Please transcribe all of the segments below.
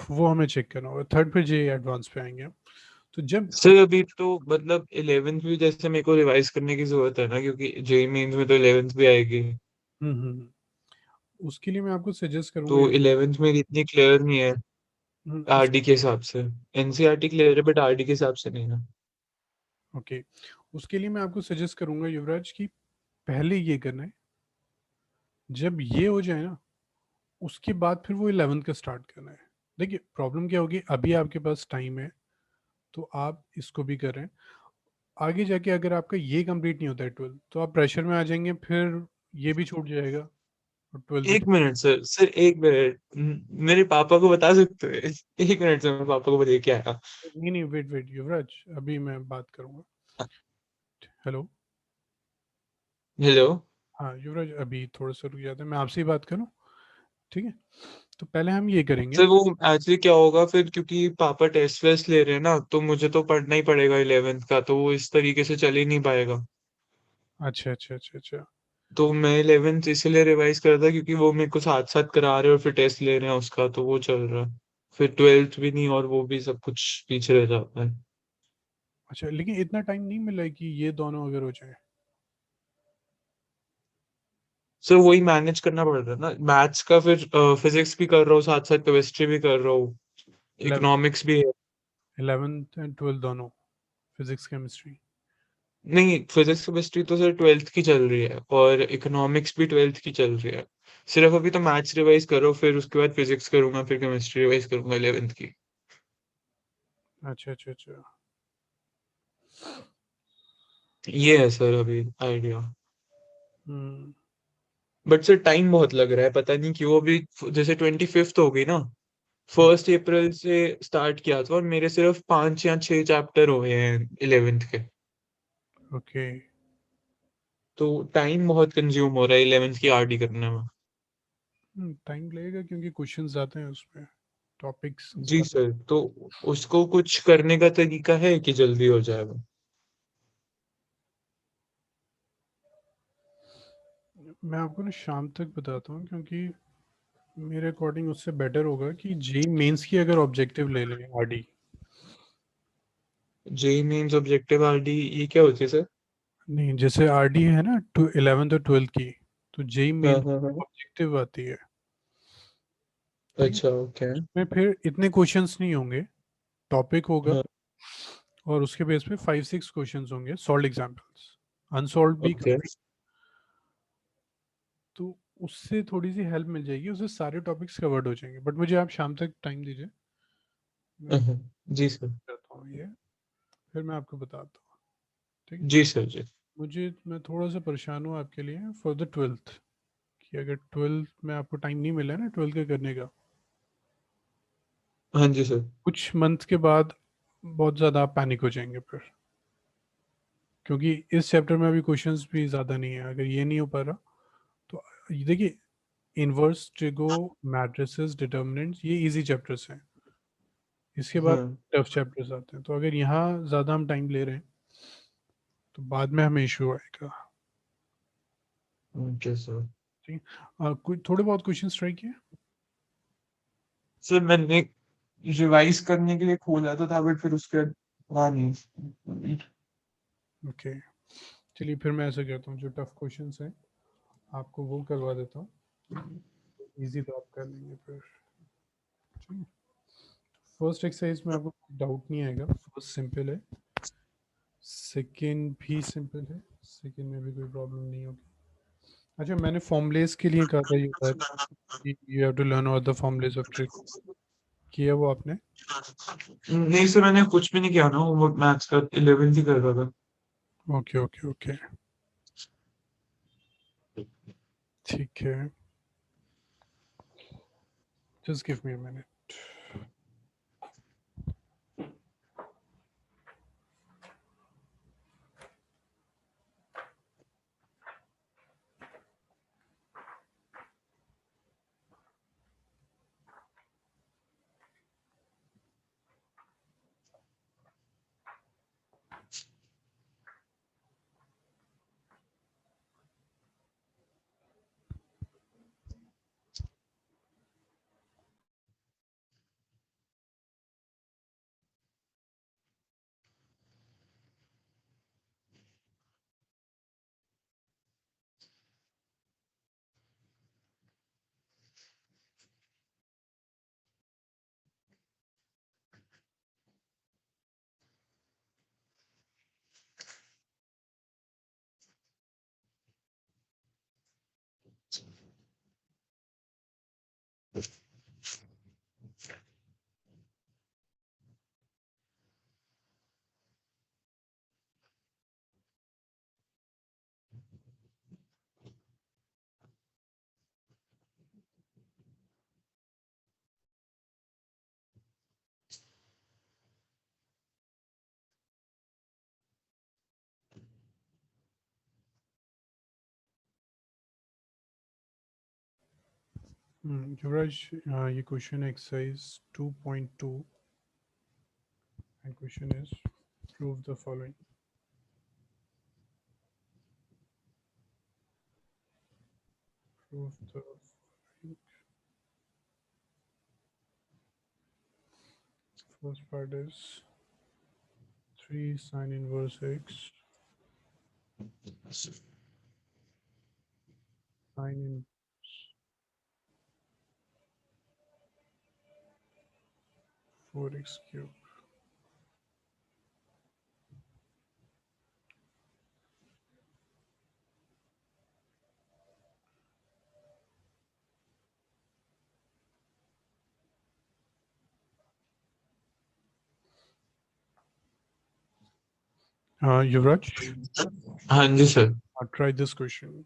वो हमें चेक करना होगा। थर्ड पे जे एडवांस पे आएंगे हम। तो जब सर अभी तो मतलब 11th भी जैसे मेरे को रिवाइज करने की जरूरत है ना, क्योंकि जेई मेंस में तो 11th भी आएगी। उसके लिए मैं आपको सजेस्ट तो करूंगा 11th मेरी इतनी क्लियर नहीं है उस आरडी के हिसाब से। एनसीईआरटी क्लियर है बट आरडी के हिसाब से नहीं है। ओके, उसके लिए मैं आपको सजेस्ट करूंगा युवराज की पहले ये करना है। जब ये हो जाए ना, उसके बाद फिर वो 11th का स्टार्ट करना है। देखिए प्रॉब्लम क्या होगी, अभी आपके पास टाइम है तो आप इसको भी कर रहे हैं। आगे जाके अगर आपका ये कंप्लीट नहीं होता है 12th, तो आप प्रेशर में आ जाएंगे, फिर ये भी छूट जाएगा और 12th भी। एक मिनट सर, सर एक मिनट, मेरे पापा को बता सकते हैं? एक मिनट सर, मैं पापा को दे के आया। नहीं नहीं, वेट वेट युवराज, अभी मैं बात करूंगा। हेलो। हेलो। हाँ युवराज, अभी थोड़ा सा रुक जाते हैं, मैं आपसे ही बात करूं। ठीक है, तो पहले हम ये करेंगे। सर वो एक्चुअली क्या होगा फिर, क्योंकि पापा टेस्ट वेस्ट ले रहे हैं ना, तो मुझे तो पढ़ना ही पड़ेगा 11th का, तो वो इस तरीके से चल ही नहीं पाएगा। अच्छा अच्छा अच्छा अच्छा। तो मैं 11th इसीलिए रिवाइज कर रहा था क्योंकि वो मेरे को साथ साथ करा रहे हैं और फिर टेस्ट ले रहे हैं उसका, तो वो चल रहा है। फिर 12th भी नहीं, और वो भी सब कुछ पीछे रह जाता है। अच्छा, लेकिन इतना टाइम नहीं मिला है कि ये दोनों अगर हो जाए। सर वही मैनेज करना पड़ रहा है ना, मैथ्स का फिर फिजिक्स भी कर रहा हूँ साथ साथ, केमिस्ट्री भी कर रहा हूँ, 11, इकोनॉमिक्स भी है। 11th एंड 12th दोनों, फिजिक्स केमिस्ट्री। नहीं, फिजिक्स केमिस्ट्री तो सर 12th की चल रही है और इकोनॉमिक्स भी 12th की चल रही है। सिर्फ अभी तो मैथ्स रिवाइज करो, फिर उसके बाद फिजिक्स करूंगा, फिर केमिस्ट्री रिवाइज करूंगा 11th की। अच्छा अच्छा अच्छा। ये है सर अभी idea. Hmm. But sir time बहुत लग रहा है, पता नहीं क्यों। अभी जैसे 25th हो गई ना, 1 अप्रैल से स्टार्ट किया था और मेरे सिर्फ 5 या 6 चैप्टर हुए हैं 11th के। ओके। तो टाइम बहुत कंज्यूम हो रहा है 11th की आरडी करने में। टाइम लगेगा क्योंकि क्वेश्चंस आते हैं उसमें, टॉपिक्स जी ज़्यादा। सर, तो उसको कुछ करने का तरीका है कि जल्दी हो जाए वो? मैं आपको ना शाम तक बताता हूँ, क्योंकि मेरे अकॉर्डिंग उससे बेटर होगा कि जे मेंस की अगर ऑब्जेक्टिव ले लें RD. JEE Mains objective RD, ये क्या होती है सर? नहीं, जैसे आरडी है ना 11th और 12th की, तो जे हाँ मेन हाँ हाँ। ऑब्जेक्टिव आती है। ठीक है, अच्छा ओके। उसमें फिर इतने क्वेश्चंस नहीं होंगे, टॉपिक होगा हाँ और उसके बेस पे 5-6 क्वेश्चंस होंगे, सॉल्व एग्जाम्पल्स, अनसॉल्व भी ओके। काफी। तो उससे थोड़ी सी हेल्प मिल जाएगी, उससे सारे टॉपिक्स कवर्ड हो जाएंगे। बट मुझे आप शाम तक टाइम दीजिए, मैं जी सर। करता हूँ ये, फिर मैं आपको बताता हूँ। ठीक है। जी सर जी। मैं थोड़ा सा परेशान हूँ आपके लिए फॉर द 12th, कि अगर 12th में आपको टाइम नहीं मिला है ना 12th का करने का, हाँ जी सर। कुछ मंथ के बाद बहुत ज़्यादा आप पैनिक हो जाएंगे फिर, क्योंकि इस चैप्टर में अभी क्वेश्चंस भी ज़्यादा नहीं है। अगर ये नहीं हो पा रहा तो ये देखिए, इनवर्स ट्रिगो मैट्रिसेस डिटर्मिनेंट्स ये इजी चैप्टर्स हैं, इसके बाद हाँ। टफ चैप्टर्स आते हैं। तो अगर यहाँ ज़्यादा हम टाइम ले रहे हैं तो बाद में हमें इशू आएगा। Okay sir. ठीक है, कोई थोड़े बहुत क्वेश्चंस ट्राई किए। सर मैंने रिवाइज करने के लिए खोला तो था बट फिर उसके बाद हाँ नहीं। ओके, चलिए फिर मैं ऐसा करता हूँ, जो टफ क्वेश्चंस हैं आपको वो करवा देता हूँ, इजी तो आप कर लेंगे फिर। ठीक है, फर्स्ट एक्सरसाइज में आपको डाउट नहीं आएगा, फर्स्ट सिंपल है, सेकंड भी सिंपल है, सेकंड में भी कोई प्रॉब्लम नहीं होगी। अच्छा, मैंने फॉर्मूलेस के लिए कहा था ये बात कि you have to learn all the formulas of trick, किया वो आपने? नहीं सर, मैंने कुछ भी नहीं किया ना, वो मैथ्स का 11th ही कर रहा था। ओके ओके ओके, ठीक है, just give me a minute. Yuvraj, ये question exercise 2.2 and question is prove the following. Prove the following. First part is 3 sin inverse x sin in 4x cube. Yuvraj, हाँ जी sir. try this question.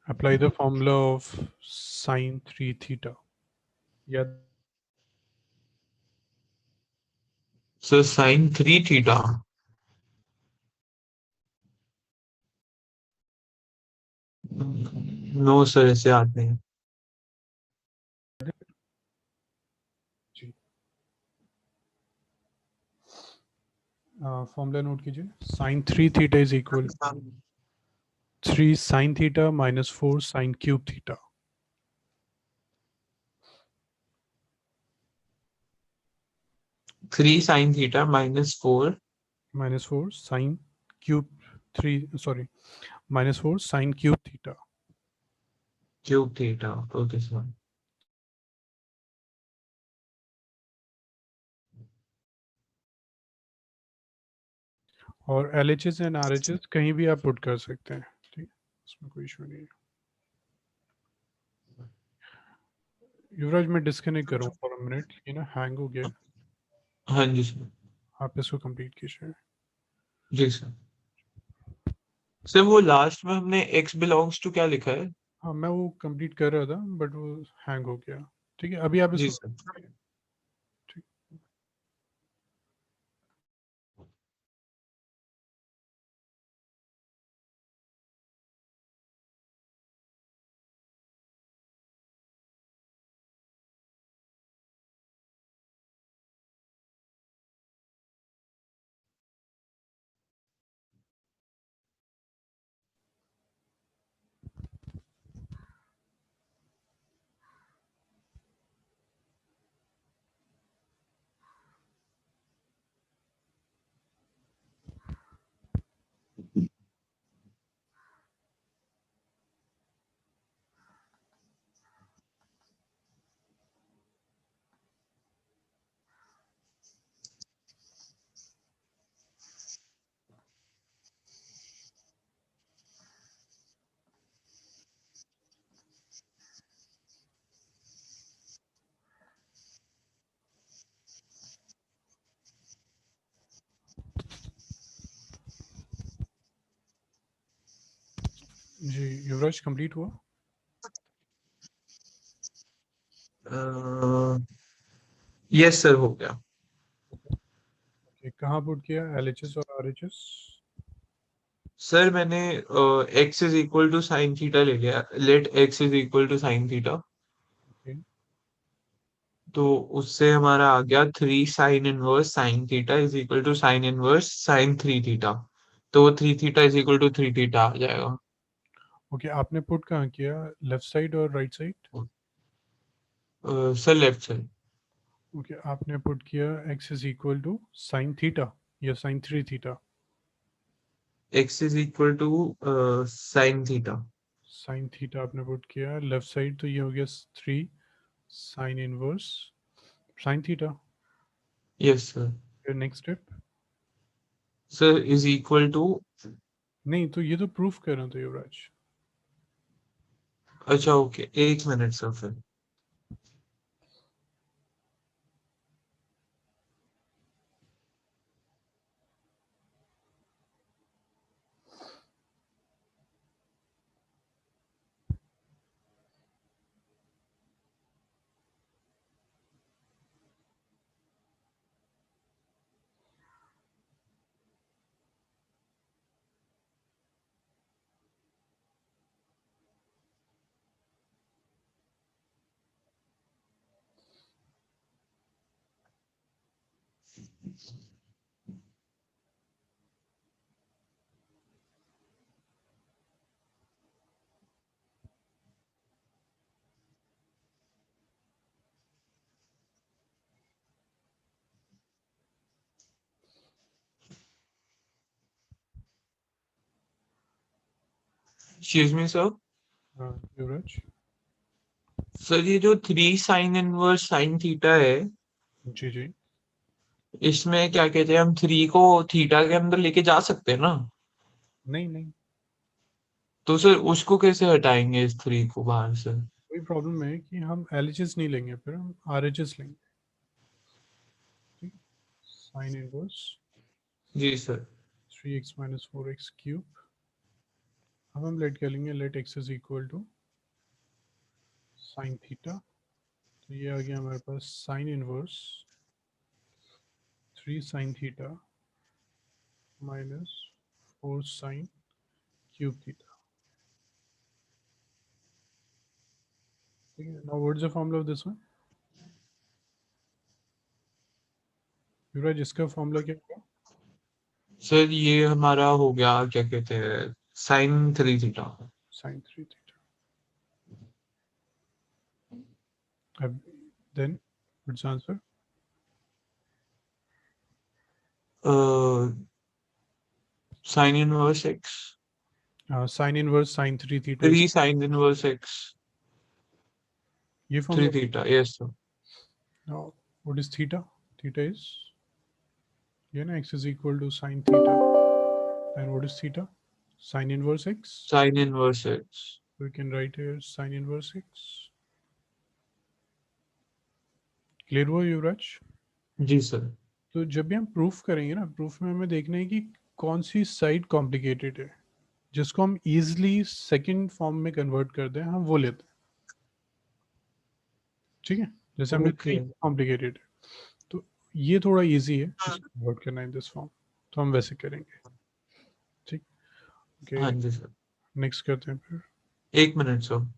Apply the formula of sine 3 theta. Yeah. Sir sine 3 theta. No sir, ऐसे आते हैं। जी, formula note कीजिए। sin 3 theta is equal to 3 sin theta minus 4 sin cube theta. 3 sine theta minus 4 minus 4 sin cube 3, sorry, minus 4 sin cube theta. Cube theta. Okay sir. और LHS and RHS कहीं भी आप put कर सकते हैं, ठीक है, उसमें कोई इशू नहीं है। युवराज, मैं डिस्कनेक्ट करूँ फॉर अ मिनट, ये ना हैंग हो गया। हाँ जी सर। आप इसको कंप्लीट कीजिए। जी सर। सर वो लास्ट में हमने x बिलोंग्स टू क्या लिखा है? हाँ, मैं वो कंप्लीट कर रहा था बट वो हैंग हो गया। ठीक है, अभी आप जी इसको सर। ठीक। जी युवराज, कंप्लीट हुआ? यस सर, हो गया। ओके, कहाँ पुट किया LHS और RHS? सर मैंने x is equal to sine theta ले लिया। Let x is equal to sine theta. Okay, तो उससे हमारा आ गया 3 sine inverse sine theta is equal to sine inverse sine 3 theta. तो वो 3 theta is equal to 3 theta आ जाएगा। ओके, आपने पुट कहाँ किया, लेफ्ट साइड और right side? Sir left side. Okay, आपने पुट किया x is equal to sine theta या sine 3 theta? x is equal to sine theta. Sine theta आपने पुट किया लेफ्ट साइड, तो ये हो गया 3 sine inverse sine theta. Yes sir. फिर next step. Sir is equal to, नहीं तो ये तो प्रूफ कर रहा था युवराज। अच्छा ओके, एक मिनट सर फिर। Excuse me sir. हाँ युवराज। सर ये जो 3 साइन इनवर्स साइन थीटा है, जी जी। इसमें क्या कहते हैं, हम 3 को थीटा के अंदर लेके जा सकते हैं ना? नहीं नहीं, तो सर उसको कैसे हटाएंगे इस 3 को बाहर से? कोई प्रॉब्लम है कि हम LHS नहीं लेंगे, फिर हम RHS लेंगे। ठीक। साइन इनवर्स जी sir. 3x minus 4x cube. अब हम लेट कर लेंगे let x is equal to sine theta. तो ये आ गया हमारे पास sine inverse 3 sine theta minus 4 sine cube theta. ठीक है, now what is the formula of this one Yuvraj? इसका फॉर्मूला क्या होगा? सर ये हमारा हो गया, क्या कहते हैं, साइन 3 थीटा। Sine 3 theta. अब then what's answer? Sine inverse x, sine inverse sine 3 theta is 3 sine inverse x ये 3 formula. Theta, yes sir. Now what is theta? Theta is ये ना x is equal to sine theta and what is theta? Sine inverse x. Sine inverse x. We can write here sin inverse x. Clear हुआ युवराज? जी sir. तो जब भी हम proof करेंगे ना, प्रूफ में हमें देखना है कि कौन सी साइड कॉम्प्लिकेटेड है, जिसको हम इजीली सेकंड फॉर्म में कन्वर्ट कर दें, हम वो लेते हैं। ठीक है, जैसे हमने ओके। थ्री कॉम्प्लिकेटेड है तो ये थोड़ा इजी है इसको कन्वर्ट करना इन दिस फॉर्म, तो हम वैसे करेंगे। ठीक। ओके, हाँ जी सर। नेक्स्ट करते हैं फिर। एक मिनट सर।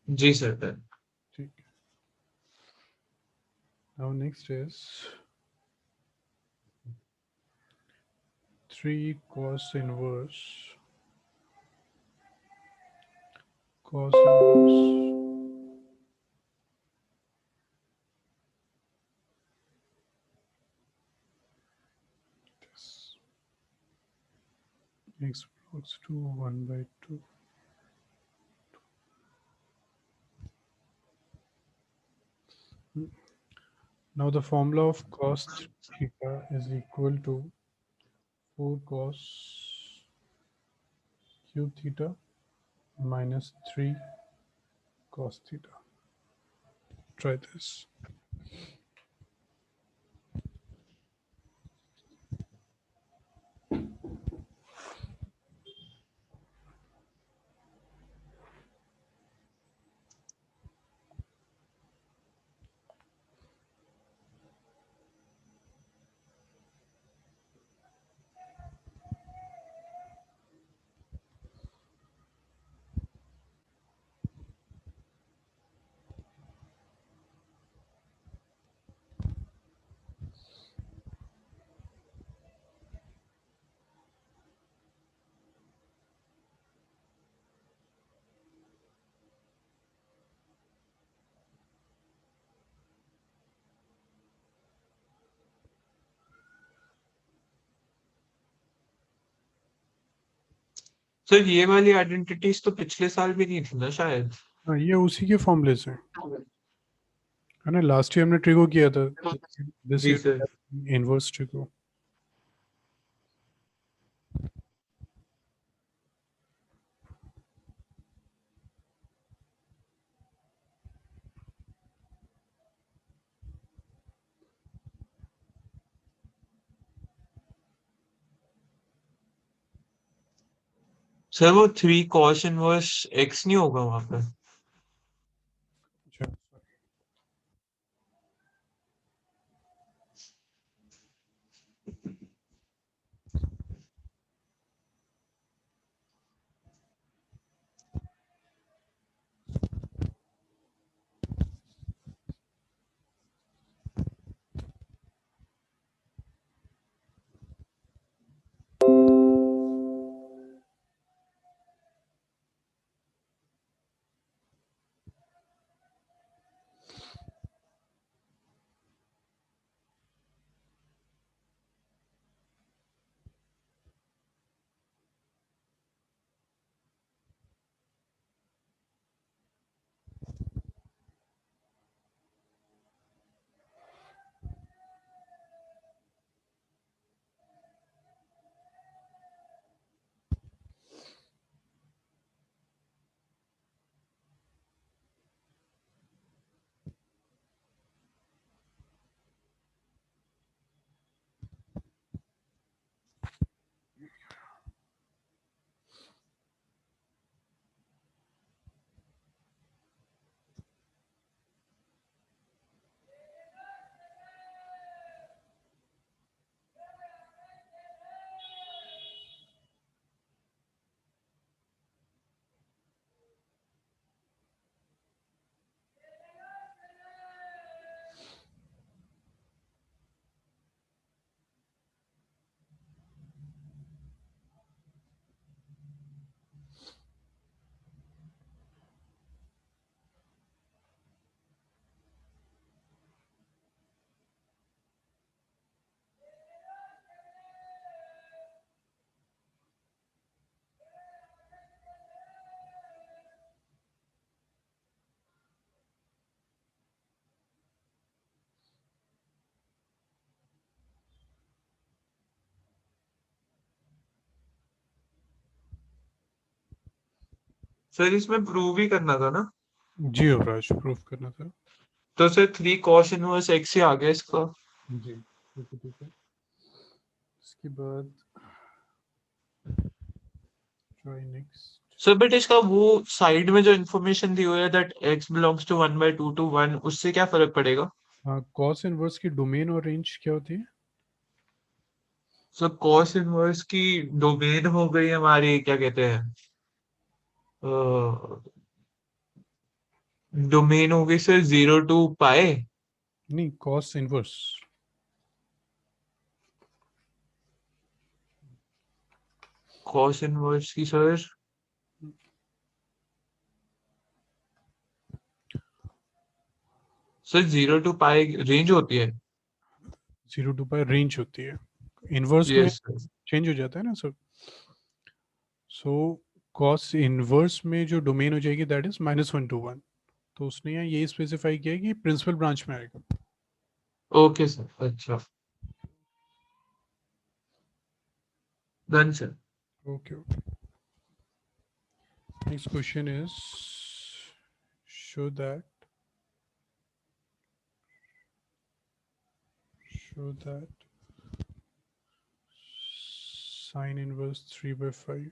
जी सर डन। ठीक। Now next is 3 cos inverse cos inverse this x belongs to 1 by 2. Now the formula of cos theta is equal to 4 cos cube theta minus 3 cos theta. Try this. Sir ये वाली identities तो पिछले साल भी नहीं थी ना शायद। हाँ, ये उसी के फॉर्मूलेस हैं, है ना। लास्ट ईयर हमने ट्रिको किया था, दिस जी sir. Year inverse trigo. Sir वो 3 cos इनवर्स x नहीं होगा वहां पर? अच्छा, सर इसमें प्रूव ही करना था ना? जी युवराज, प्रूफ करना था। तो सर 3 cos इनवर्स x ही आ गया इसका। जी ठीक है, ठीक है। इसके बाद ट्राई नेक्स्ट। सर बट इसका वो साइड में जो इन्फॉर्मेशन दी हुई है that x belongs to 1/2 to 1, उससे क्या फर्क पड़ेगा? हाँ, कॉस इनवर्स की डोमेन और रेंज क्या होती है? सर cos इनवर्स की डोमेन हो गई हमारी, क्या कहते हैं, डोमेन हो गई सर 0 to पाई। नहीं, कॉस इनवर्स। cos इनवर्स की सर 0 to पाई रेंज होती है। 0 to पाई रेंज होती है, इनवर्स में यस सर। चेंज हो जाता है ना सर। सो कॉस इनवर्स में जो डोमेन हो जाएगी दैट इज -1 to 1। तो उसने यहाँ ये स्पेसिफाई किया है कि प्रिंसिपल ब्रांच में आएगा। ओके सर, अच्छा, done sir. Okay okay. Next question is show that sin inverse 3/5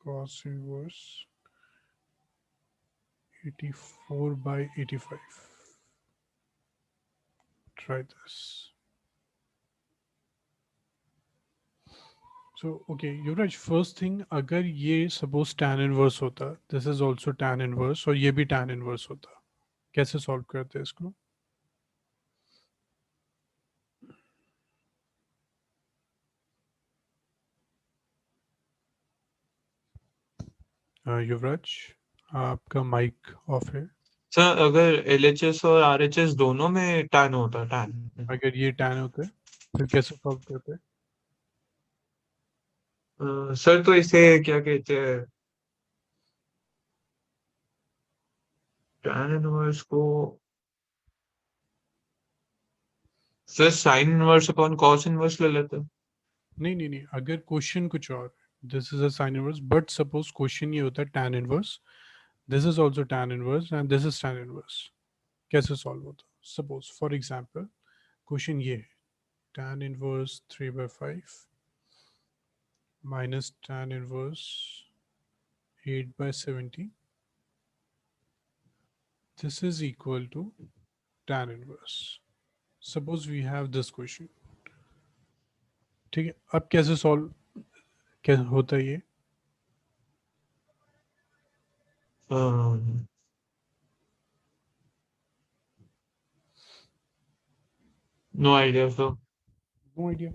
cos inverse 84/85। Try this. So okay, Yuvraj, first thing, अगर ये suppose tan inverse होता, this is also tan inverse और ये भी tan inverse होता, कैसे solve करते हैं इसको? युवराज, आपका माइक ऑफ है। सर अगर एलएचएस और आरएचएस दोनों में टैन होता है टैन। अगर ये tan होता है फिर कैसे सॉल्व करते हैं? सर तो इसे क्या कहते हैं, टैन इनवर्स को sir sine inverse upon cos inverse ले लेते हैं। नहीं नहीं नहीं, अगर क्वेश्चन कुछ और, this is a sine inverse, but suppose question ये होता है tan inverse, this is also tan inverse and this is tan inverse, कैसे सॉल्व होता? सपोज फॉर एग्जांपल क्वेश्चन ये है, tan inverse 3/5 minus tan inverse 8/70, this is equal to tan inverse. Suppose we have this question. ठीक है, अब कैसे solve क्या होता है ये? No idea sir. No idea.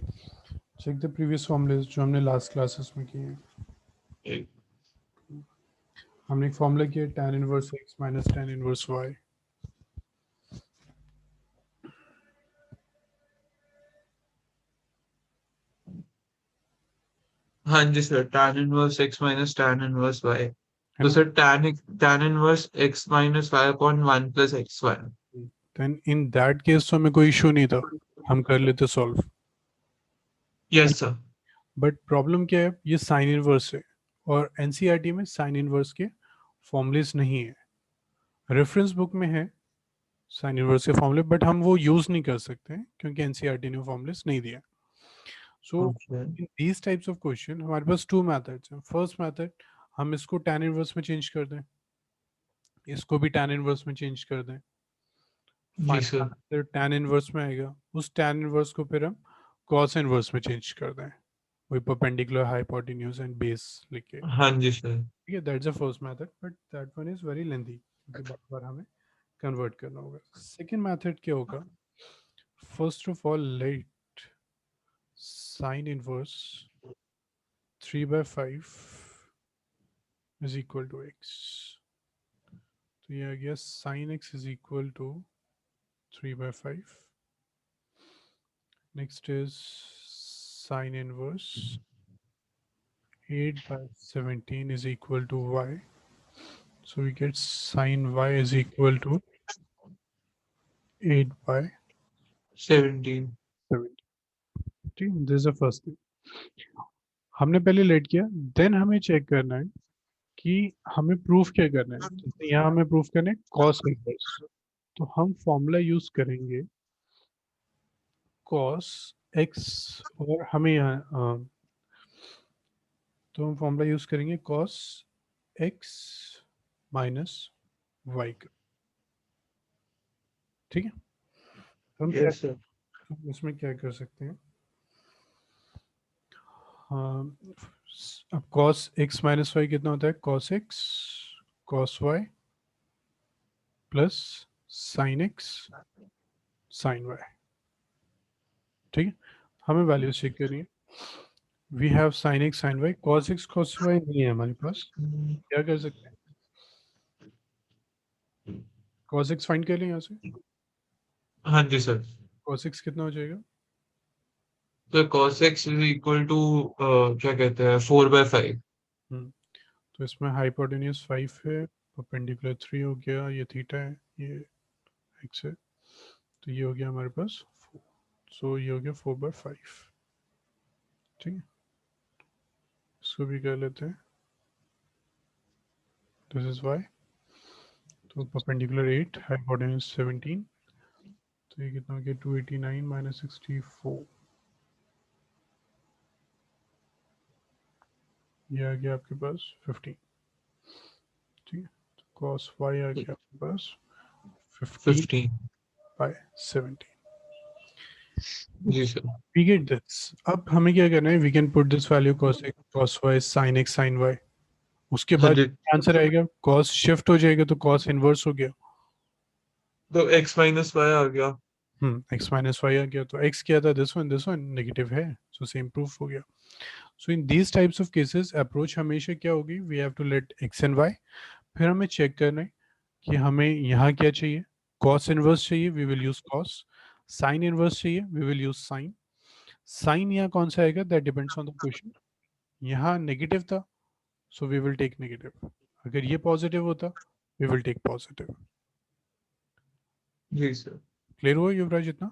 Check the previous formulas जो हमने लास्ट क्लासेस में किए हैं। हमने एक फॉर्मूला किया tan inverse x minus tan inverse y। हाँ जी sir, tan inverse x minus tan inverse y। है तो ना? Sir tan inverse x minus y upon 1 plus x y. Then in that case तो हमें कोई इशू नहीं था, हम कर लेते solve. Yes sir. But problem क्या है, ये साइन इनवर्स है और एनसीईआरटी में साइन इनवर्स के फॉर्मूलेज नहीं है। रेफरेंस बुक में है साइन इनवर्स के फॉर्मूले, बट हम वो यूज नहीं कर सकते हैं क्योंकि एनसीईआरटी ने फॉर्मूलेज नहीं दिया। So okay. In these types of question हमारे पास टू मेथड्स हैं। फर्स्ट मेथड, हम इसको tan इनवर्स में चेंज कर दें, इसको भी tan इनवर्स में चेंज कर दें, जी सर। फाइनल tan इनवर्स में आएगा, उस tan इनवर्स को फिर हम cos इनवर्स में चेंज कर दें, वही परपेंडिकुलर हाइपोटेन्यूज एंड बेस लिख के। हाँ जी सर। ठीक है, that's the first method, but that one is very lengthy क्योंकि बार बार हमें कन्वर्ट करना होगा। सेकेंड मेथड क्या होगा, first of all let sine inverse 3/5 is equal to x, तो ये आ गया sin x is equal to 3/5। next is sin inverse 8/17 is equal to y, so we get sin y is equal to 8/17। 17। ठीक, this is the first thing हमने पहले late किया। Then हमें check करना है कि हमें प्रूफ क्या करना है। जैसे यहाँ हमें प्रूफ करना है cos इनवर्स, तो हम फॉर्मूला यूज करेंगे cos x, और हमें यहाँ तो हम फॉर्मूला यूज करेंगे cos x माइनस y का। ठीक है, तो हम क्या, यस सर। हम इसमें क्या कर सकते हैं, हाँ, अब cos x माइनस y कितना होता है, cos x cos y plus sin x sin y। ठीक है, हमें वैल्यू चेक करनी है। We have sin x sin y, cos x cos y नहीं है हमारे पास, क्या कर सकते हैं, cos x फाइंड कर लें यहाँ से। हाँ जी सर। cos x कितना हो जाएगा, तो cos x is equal to क्या कहते हैं 4/5। तो इसमें हाइपोटेन्यूज 5 है, परपेंडिकुलर 3 हो गया, ये थीटा है, ये x है, तो ये हो गया हमारे पास 4, सो ये हो गया 4/5। ठीक है, इसको भी कर लेते हैं, दिस इज y, तो परपेंडिकुलर 8 हाइपोटेन्यूज 17, तो ये कितना हो गया 289 माइनस 64, ये आ गया आपके पास 15। ठीक है, तो cos y आ गया आपके पास 15। 15/17। जी सर। We get this. अब हमें क्या करना है, we can put this value cos x cos y sin x sin y, उसके हाँ बाद जी, आंसर आएगा, cos शिफ्ट हो जाएगा तो cos इनवर्स हो गया, तो x माइनस वाई आ गया। x माइनस वाई आ गया, तो x क्या था, दिस वन नेगेटिव है, सो सेम प्रूफ हो गया। So in these types of cases approach हमेशा क्या होगी, we have to let x and y, फिर हमें चेक करना है कि हमें यहाँ क्या चाहिए, कॉस इनवर्स चाहिए, we will use cos, sine inverse चाहिए, we will use sine. Sine यहाँ कौन सा आएगा, that depends on the question. यहाँ नेगेटिव था, so we will take negative. अगर ये पॉजिटिव होता, वी विल टेक पॉजिटिव। जी सर। क्लियर हुआ युवराज इतना?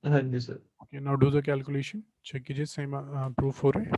हाँ जी sir. Okay, now do the calculation, check कीजिए सेम प्रूफ हो रहे हैं।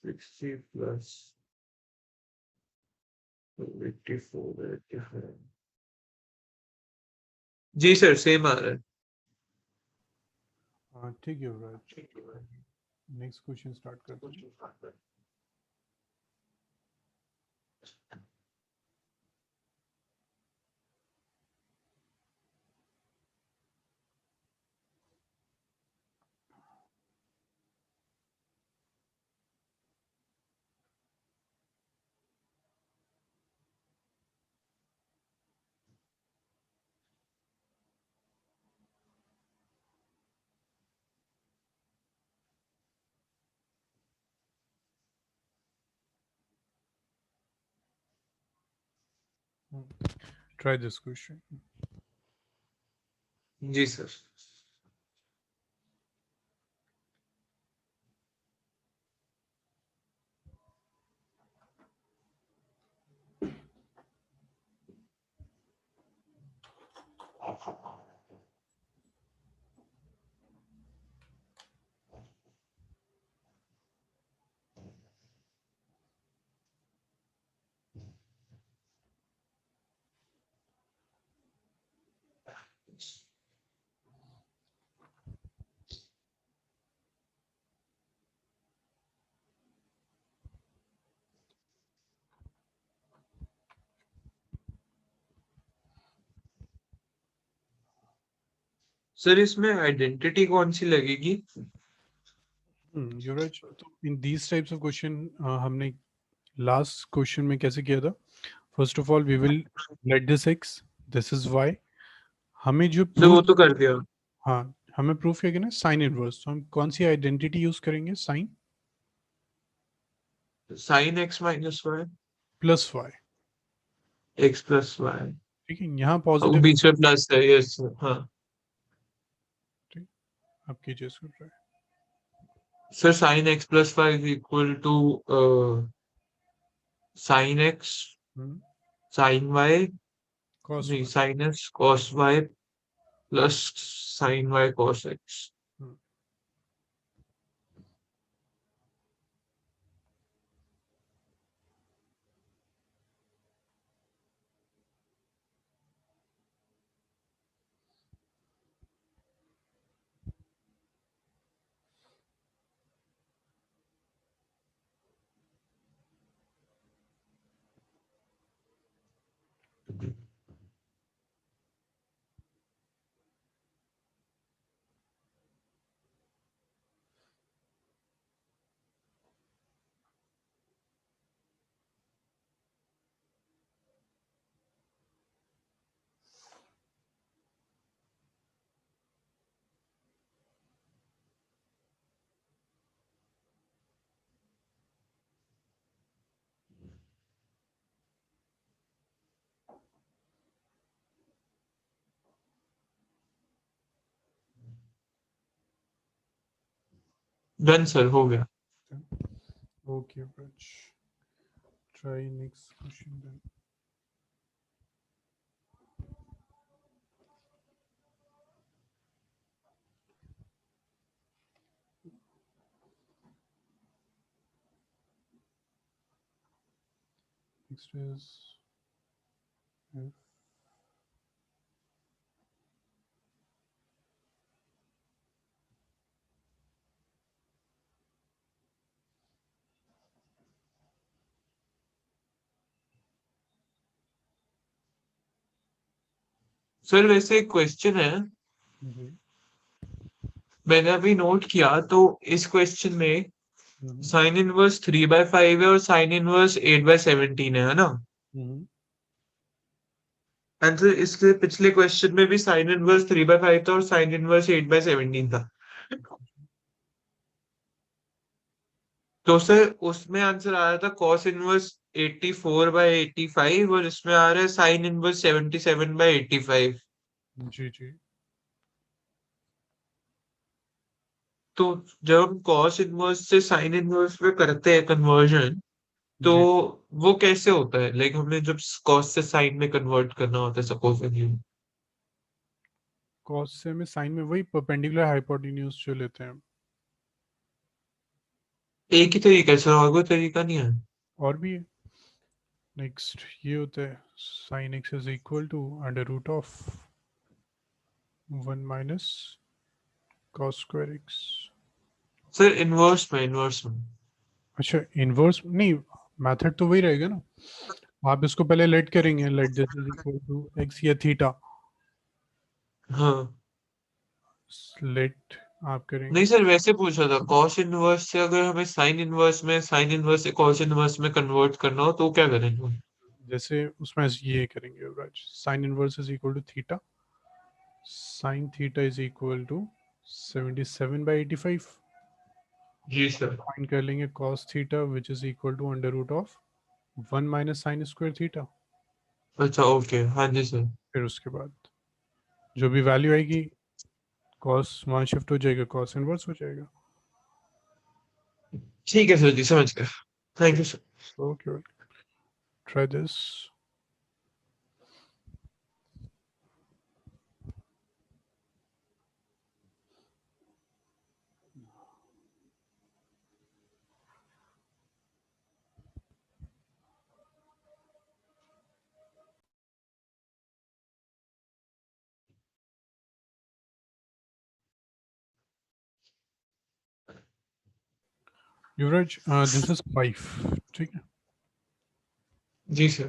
सिक्सटी प्लस 84 जी सर, सेम आ रहा है। हाँ ठीक है युवराज, नेक्स्ट क्वेश्चन स्टार्ट करते हैं। Try this question. जी सर। सर इसमें आइडेंटिटी कौन सी लगेगी? युवराज, तो in these types of question हमने लास्ट क्वेश्चन में कैसे किया था, first of all we will let this x, this is y, हमें जो सर वो प्रूफ, तो कर दिया। हाँ हमें प्रूफ किया ना साइन इनवर्स, तो हम कौन सी आइडेंटिटी यूज करेंगे, sine sine x minus y, plus y. X plus y. ठीक है, यहाँ वो पॉजिटिव, बीच में प्लस है, यस सर, हाँ। ठीक, अब कीजिए इसको try। Sir sine x plus y is equal to sine x sine y, cos नहीं y. Sine x cos y plus sine y cos x. Done sir, हो गया। Okay, Raj. Try next question then. Next is F. Sir वैसे एक question है, जी। मैंने अभी note किया तो इस क्वेश्चन में हम्म, साइन इनवर्स 3/5 है और साइन इनवर्स 8/17 है ना? हम्म। आंसर इसके पिछले क्वेश्चन में भी साइन इनवर्स 3/5 था और साइन इनवर्स 8/17 था। तो सर उसमें आंसर आ रहा था कॉस इनवर्स 84/85 और इसमें आ रहा है साइन इनवर्स 77/85। जी जी। तो जब हम कॉस इनवर्स से साइन इनवर्स में करते हैं कन्वर्जन, तो जी। वो कैसे होता है? लाइक हमें जब कॉस से साइन में कन्वर्ट करना होता है सपोज, कॉस से में साइन में वही परपेंडिकुलर हाइपोटेन्यूज जो लेते हैं। एक ही तरीका है सर, और कोई तरीका नहीं है? और भी है। नेक्स्ट ये होता है sine x is equal to under root of 1 - cos square x. Sir inverse में। अच्छा इनवर्स नहीं, मेथड तो वही रहेगा ना। आप इसको पहले लेट करेंगे, let this is equal to x या थीटा। हाँ। लेट आप नहीं करेंगे। सर, वैसे पूछा था कॉस इनवर्स से अगर हमें साइन इनवर्स से कॉस इनवर्स में कन्वर्ट करना हो तो क्या करेंगे? जैसे उसमें ये करेंगे Raj, sine inverse is equal to theta, sine theta is equal to 77/85। जी सर। फाइंड कर लेंगे cos theta which is equal to under root of 1 - sine square theta. अच्छा ओके, हाँ जी सर। फिर उसके बाद जो भी वैल्यू आएगी कॉस वहाँ शिफ्ट हो जाएगा, कॉस इनवर्स हो जाएगा। ठीक है सर जी, समझ गया। Thank you sir. Okay, try this. Yuvraj this is 5, ठीक है। जी सर।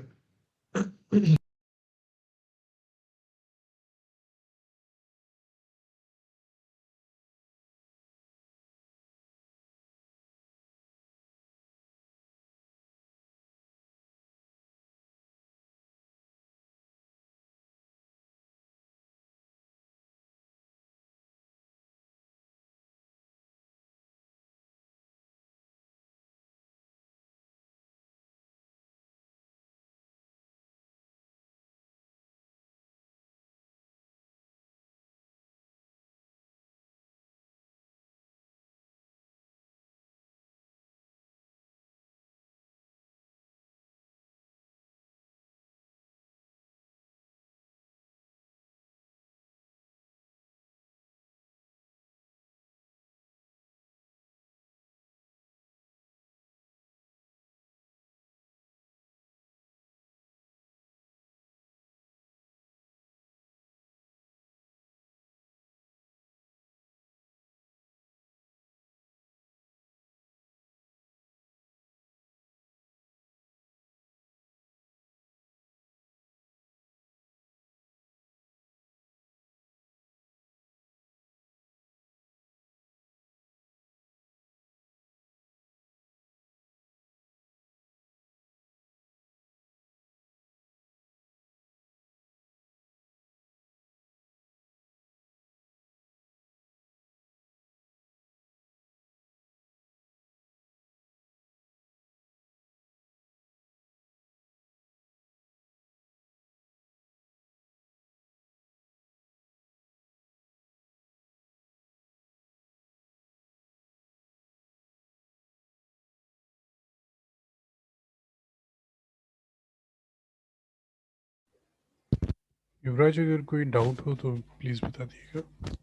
युवराज अगर कोई डाउट हो तो प्लीज बता दिएगा।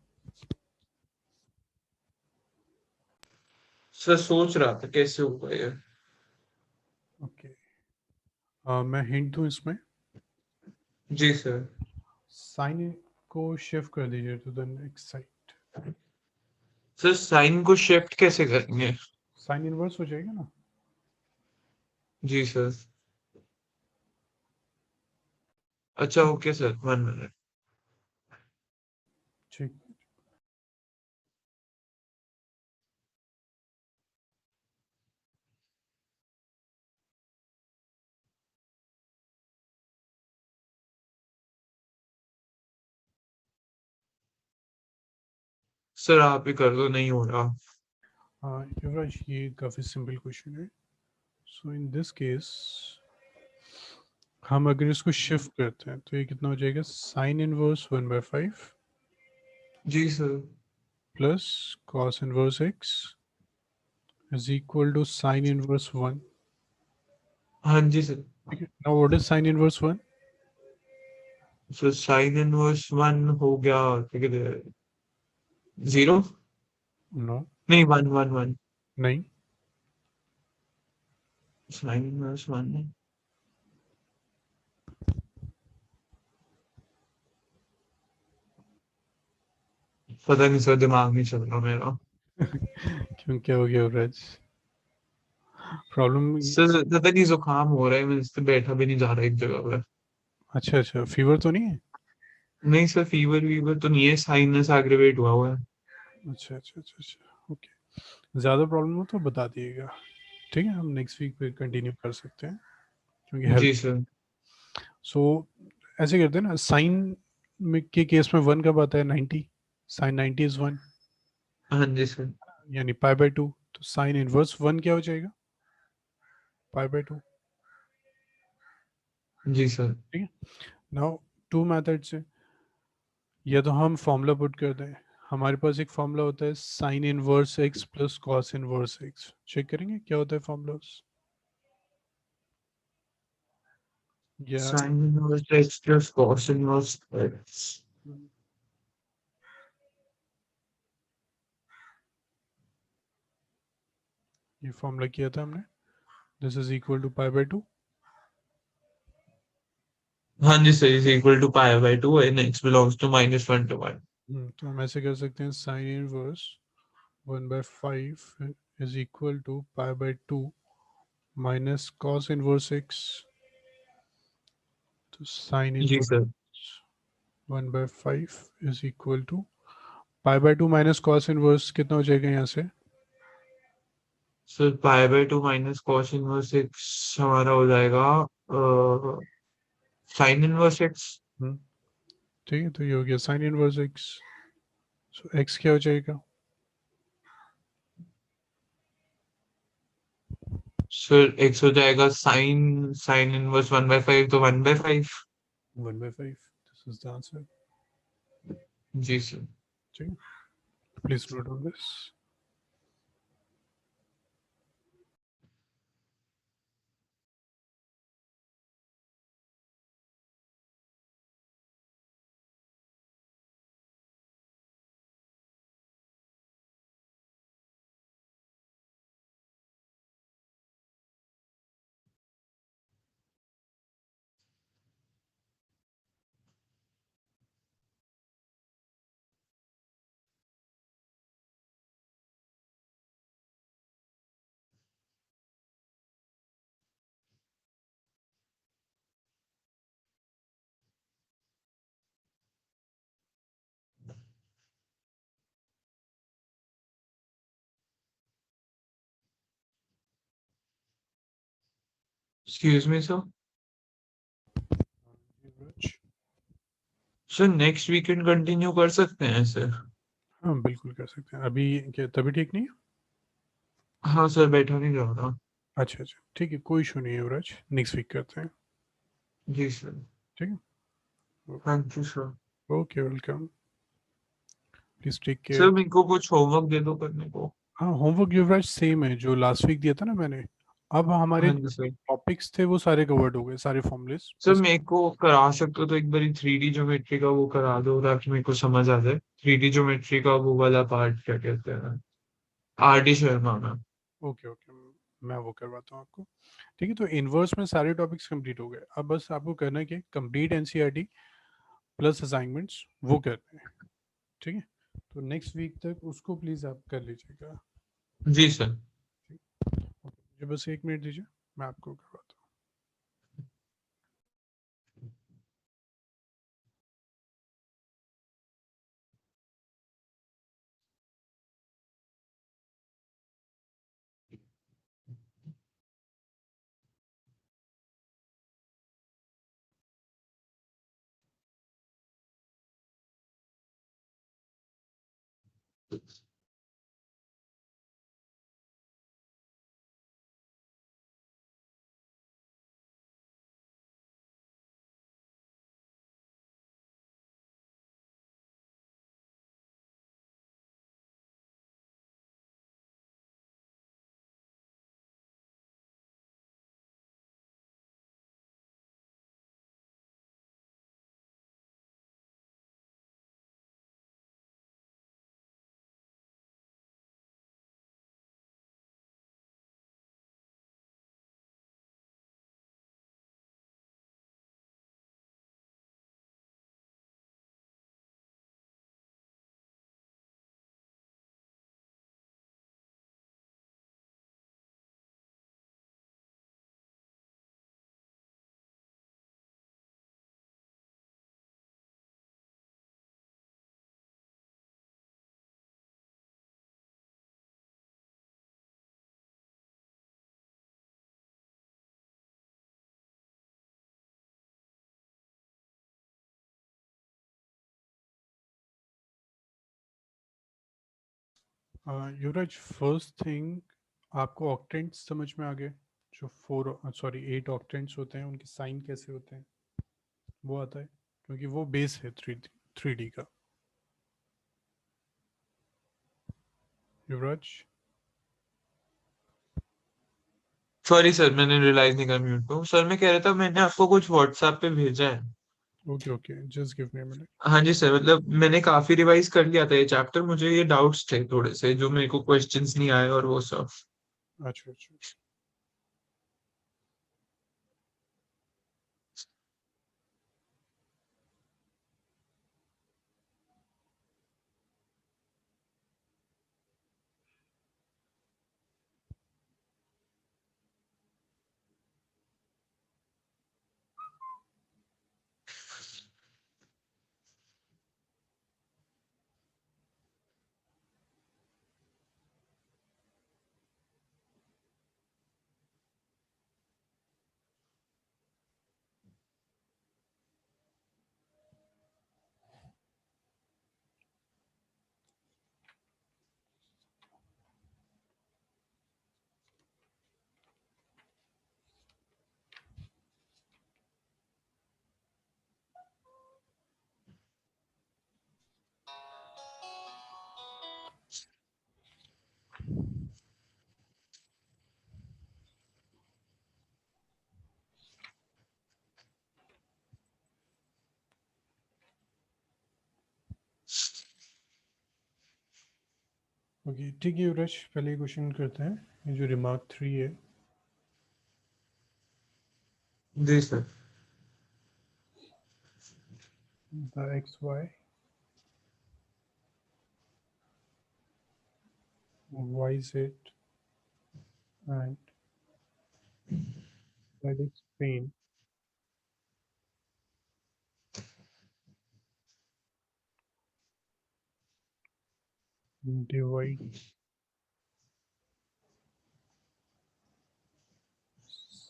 सर सोच रहा था कैसे होगा ये। ओके, मैं हिंट दूं इसमें। जी सर। साइन को शिफ्ट कर दीजिए to the next side. Sir sine को शिफ्ट कैसे करेंगे? साइन इनवर्स हो जाएगा ना। जी सर। अच्छा ओके सर, 1 मिनट। ठीक। सर आप ही कर दो, नहीं हो रहा। युवराज ये काफी सिंपल क्वेश्चन है। सो इन दिस केस हम अगर इसको शिफ्ट करते हैं तो ये कितना हो जाएगा, साइन इनवर्स 1/5 जी sir. Plus cos inverse x is equal to sine inverse 1। हाँ जी सर। ठीक है, now what is sine inverse 1? Sir sine inverse 1 हो गया, ठीक है, 0। नो, नहीं, 1 1 1। नहीं। Sign inverse 1। पता नहीं सर, दिमाग नहीं चल रहा मेरा। क्यों, क्या हो गया युवराज? प्रॉब्लम? सर पता नहीं, जुकाम हो रहा है, मैं इससे बैठा भी नहीं जा रहा एक जगह पे। अच्छा अच्छा, फीवर तो नहीं है? नहीं सर, फीवर वीवर तो नहीं है, साइनस एग्रीवेट हुआ है। अच्छा अच्छा अच्छा अच्छा, ओके। ज़्यादा प्रॉब्लम हो तो बता दिएगा। ठीक है, हम नेक्स्ट वीक पे कंटिन्यू कर सकते हैं क्योंकि हेल्प। जी सर। सो ऐसे करते हैं ना, साइन में के केस में 1 कब आता है? 90। साइन 90 इज 1, हाँ जी सर। यानी पाई/2। तो साइन इनवर्स 1 क्या हो जाएगा? पाई/2। जी सर। ठीक है। नाउ टू मेथड्स है, या तो हम फॉर्मूला पुट कर दें। हमारे पास एक फॉर्मूला होता है sine inverse x plus cos inverse x. Check करेंगे क्या होता है फॉर्मूला। या sine inverse x plus cos inverse x. ये फॉर्मूला किया था हमने, दिस इज इक्वल टू पाई/2। हाँ जी सर, इज इक्वल टू पाई/2 and x belongs to -1 to 1। तो हम ऐसे कर सकते हैं sine inverse 1/5 is equal to पाई/2 माइनस कॉस इनवर्स एक्स। तो साइन जी inverse sir. 1/5 is equal to पाई/2 माइनस कॉस इनवर्स कितना हो जाएगा यहाँ से? सर पाई/2 माइनस कॉस इनवर्स एक्स हमारा हो जाएगा साइन इनवर्स एक्स। हम्म, ठीक है, तो ये हो गया साइन इनवर्स एक्स। सो एक्स क्या हो जाएगा? सर एक्स हो जाएगा साइन साइन इनवर्स 1/5, तो 1/5। 1/5, दिस इज द आंसर। जी सर। ठीक है, please note on this. Excuse me sir. Sir next weekend continue कर सकते हैं सर? हाँ बिल्कुल कर सकते हैं। अभी क्या तभी ठीक नहीं है? हाँ सर, बैठा नहीं जा रहा। अच्छा अच्छा, ठीक है, कोई इशू नहीं है युवराज, नेक्स्ट वीक करते हैं। जी सर। ठीक है, thank you sir. Okay, welcome, please take sir care. मेरे को कुछ होमवर्क दे दो करने को। हाँ, होमवर्क युवराज सेम है जो लास्ट वीक दिया था ना मैंने। अब हमारे हाँ जी सर। टॉपिक्स थे वो सारे कवर्ड हो गए, सारे फॉर्मूलेस। सर मेरे को करा सकते हो तो एक बार 3D ज्योमेट्री का वो करा दो ताकि मेरे को समझ आ जाए। 3D ज्योमेट्री का वो वाला पार्ट क्या कहते हैं, RD शर्मा में। ओके ओके, मैं वो करवाता हूँ आपको। ठीक है, तो इनवर्स में सारे टॉपिक्स कंप्लीट हो गए। अब बस आपको करना है कि कंप्लीट एनसीईआरटी प्लस असाइनमेंट्स वो करने हैं। ठीक है, तो नेक्स्ट वीक तक उसको प्लीज़ आप कर लीजिएगा। जी सर। ठीक, ओके, मुझे बस 1 मिनट दीजिए, मैं आपको करवाता हूँ। युवराज, फर्स्ट थिंग, आपको ऑक्टेंट्स समझ में आ गए? जो 8 ऑक्टेंट्स होते हैं उनके साइन कैसे होते हैं वो आता है, क्योंकि वो बेस है 3D का। युवराज, सॉरी सर, मैंने रियलाइज नहीं कर म्यूट पे हूँ। सर मैं कह रहा था मैंने आपको कुछ व्हाट्सएप पे भेजा है। Okay okay, just give me a minute. हाँ जी सर, मतलब मैंने काफी रिवाइज कर लिया था ये चैप्टर, मुझे ये डाउट्स थे थोड़े से जो मेरे को क्वेश्चंस नहीं आए और वो सब। अच्छा अच्छा। ओके ठीक है युवराज, पहले क्वेश्चन करते हैं। ये जो रिमार्क 3 है, जी sir. The x y z and that explain divide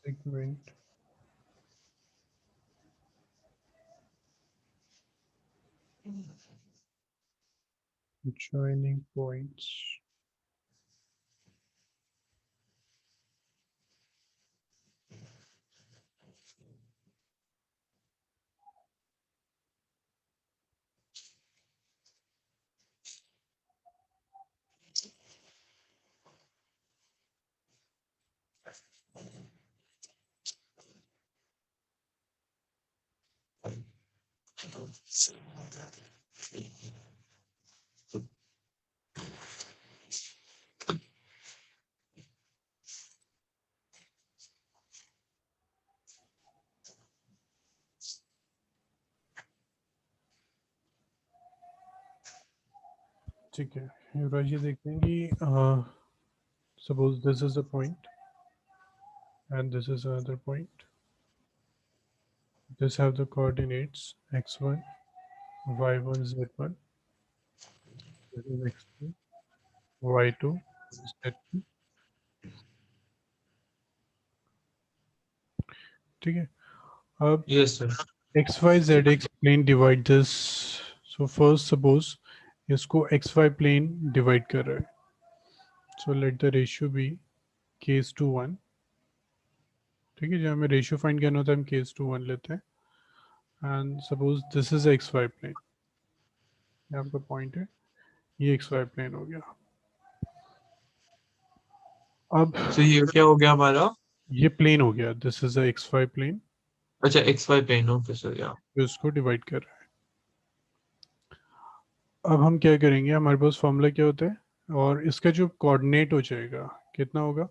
segment joining points ठीक है, युवराज जी देखते हैं कि suppose this is a point and this is another point. This have the coordinates x1, y1, z1. This is x2, y2, z2. ठीक है, अब Yes, sir. x y z x plane divide this. So first suppose इसको x y plane divide कर रहा है. So let the ratio be k is to 1. ठीक है, जहाँ हमें रेशियो फाइंड करना होता है हम k is to 1 लेते हैं. And suppose this is x y plane. ये आपका पॉइंट है, ये x y plane हो गया. अब So ये क्या हो गया हमारा? ये प्लेन हो गया, this is a x y plane अच्छा, XY प्लेन, ओके सर, या जो इसको डिवाइड कर रहा है. अब हम क्या करेंगे, हमारे पास फॉर्मूला क्या होता है और इसका जो कोऑर्डिनेट हो जाएगा कितना होगा.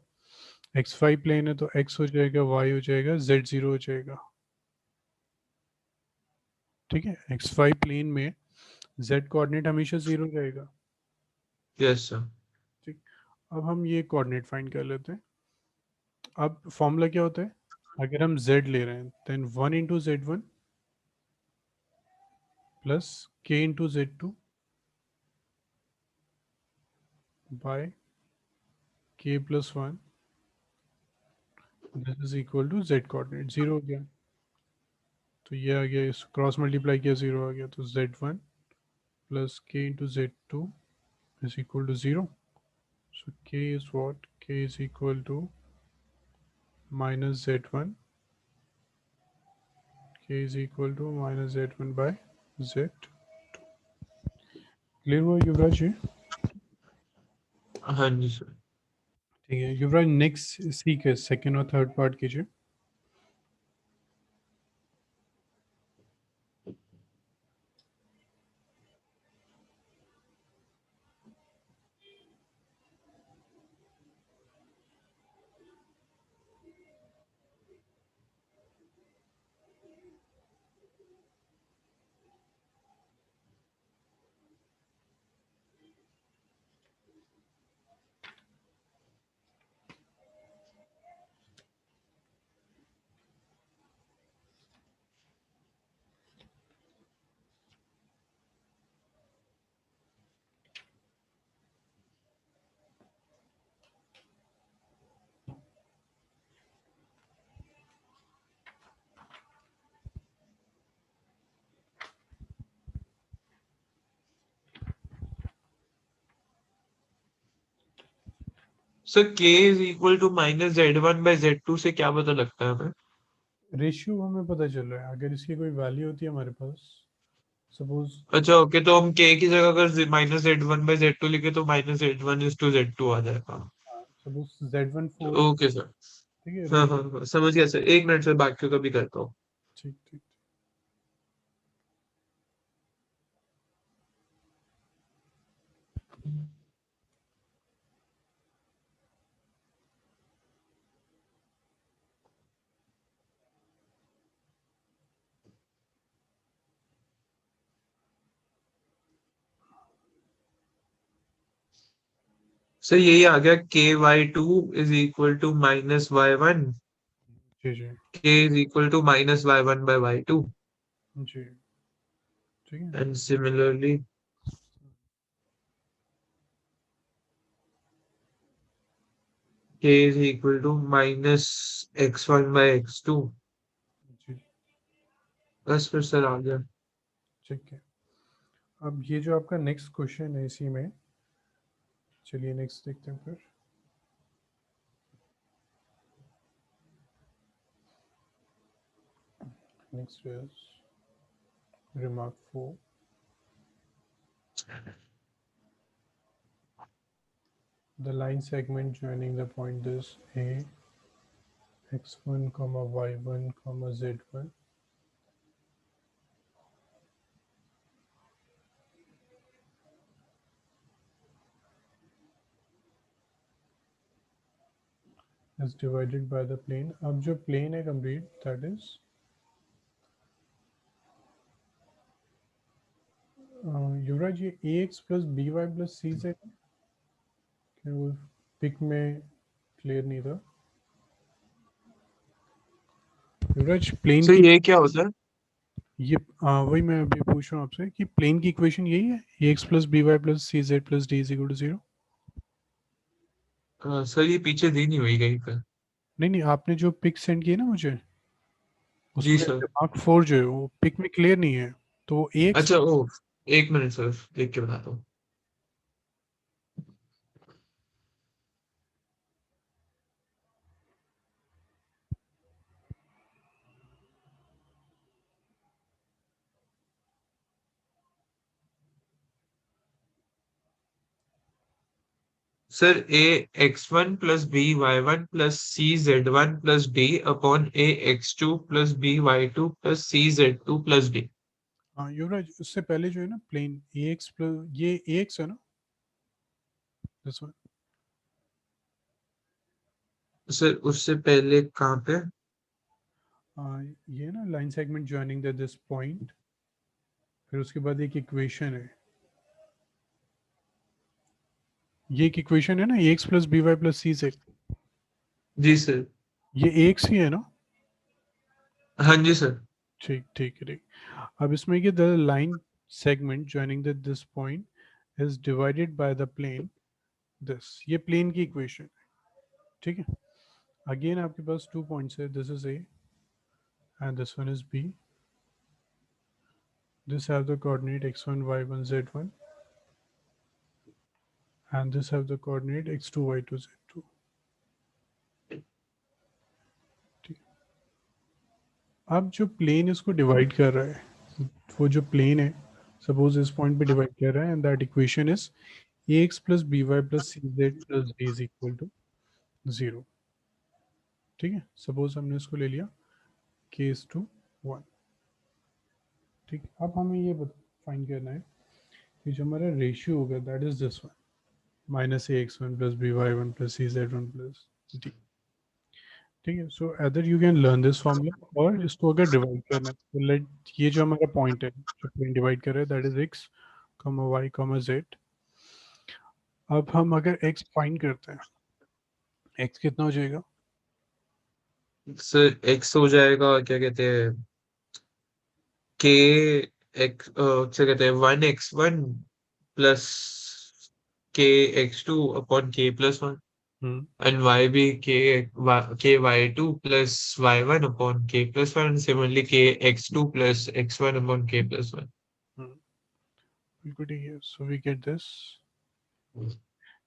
एक्स वाई प्लेन है तो एक्स हो जाएगा, वाई हो जाएगा, जेड जीरो हो जाएगा. ठीक है, एक्स वाई प्लेन में जेड कोऑर्डिनेट हमेशा जीरो रहेगा. Yes sir. ठीक, अब हम ये कोऑर्डिनेट फाइंड कर लेते हैं. अब फॉर्मूला क्या होता है, अगर हम z ले रहे हैं then 1 into z one plus k into z two by k plus one, this is equal to z coordinate. Zero हो गया तो ये आ गया, इस क्रॉस मल्टीप्लाई किया जीरो आ गया, तो z one plus k into z two is equal to zero. So k is what, k is equal to minus z one, k is equal to minus z one by Z. Clear हुआ युवराज जी? हाँ जी sir. ठीक है युवराज, next सी के second और third part कीजिए. Sir k is equal to minus Z1/Z2 से क्या पता लगता है हमें? रेशियो हमें पता चल रहा है, अगर इसकी कोई वैल्यू होती है हमारे पास, सपोज अच्छा ओके, तो हम k की जगह अगर माइनस Z1/Z2 लिखे तो माइनस Z1:Z2 आ जाएगा. सपोज जेड वन फोर है. Okay sir. ठीक है हाँ हाँ हाँ, समझ गया सर. एक मिनट सर, बाकी का भी करता हूँ. ठीक ठीक. सर यही आ गया, KY2 = -Y1, जी जी k = -Y1/Y2. जी. ठीक है. And similarly, k = -X1/X2. जी बस फिर सर आ गया. ठीक है. अब ये जो आपका नेक्स्ट क्वेश्चन है इसी में, चलिए नेक्स्ट देखते हैं फिर. Next is remark 4. The line segment joining the point is A x1 comma y1 comma z1 is divided by the plane. अब जो plane है complete, that is युवराज ये ax plus by plus cz है कि वो पिक में clear नहीं था। युवराज प्लेन सर की ये क्या होता है? ये वही मैं अभी पूछ रहा हूँ आपसे कि प्लेन की इक्वेशन यही है ax plus by plus cz plus d is equal to 0। Sir ये पीछे दी नहीं हुई कहीं पे। नहीं नहीं, आपने जो पिक सेंड की है ना मुझे, जी उसमें सर। मार्क 4 जो है वो पिक में क्लियर नहीं है, तो वो ax। अच्छा ओ, एक मिनट सर, देख के बताता हूँ। Sir a x1 plus b y1 plus c z1 plus d upon a x2 plus b y2 plus c z2 plus d. हाँ युवराज, उससे पहले जो है ना प्लेन ax प्लस ये ax है ना, दिस वन। सर उससे पहले कहाँ पे? ये ना line segment joining the this point, फिर उसके बाद एक इक्वेशन है, ये एक इक्वेशन है ना ax plus by plus cz, जी सर। ये ax ही है ना। हाँ जी सर। ठीक ठीक ठीक। अब इसमें कि the line segment joining the this point is divided by the plane this, ये प्लेन की इक्वेशन है, ठीक है। अगेन आपके पास 2 पॉइंट्स है, this is a and this one is b, this have the coordinate x1 y1 z1 and this have the coordinate x2 y2 z2, ठीक। अब जो प्लेन इसको डिवाइड कर रहा है, वो जो प्लेन है सपोज इस पॉइंट पे डिवाइड कर रहा है, and that equation is ax plus by plus cz plus d is equal to 0, ठीक है। सपोज हमने इसको ले लिया केस टू 1, ठीक। अब हमें ये फाइंड करना है कि जो हमारा रेशियो होगा that is this one, minus a x one plus b y one plus c z one plus d, ठीक है। So other you can learn this formula, और इसको अगर डिवाइड करना है तो लेट, ये जो हमारा पॉइंट है जो प्लेन डिवाइड कर रहा है that is x comma y comma z. अब हम अगर एक्स फाइंड करते हैं, एक्स कितना हो जाएगा? सर एक्स हो जाएगा, क्या कहते हैं, के एक्स, क्या कहते हैं, 1x1 प्लस के x2 upon k plus one, hmm and y भी k y2 plus y1 upon k plus one, similarly k x2 plus x1 upon k plus one. हम्म, बिल्कुल ठीक है। सो वी गेट दिस,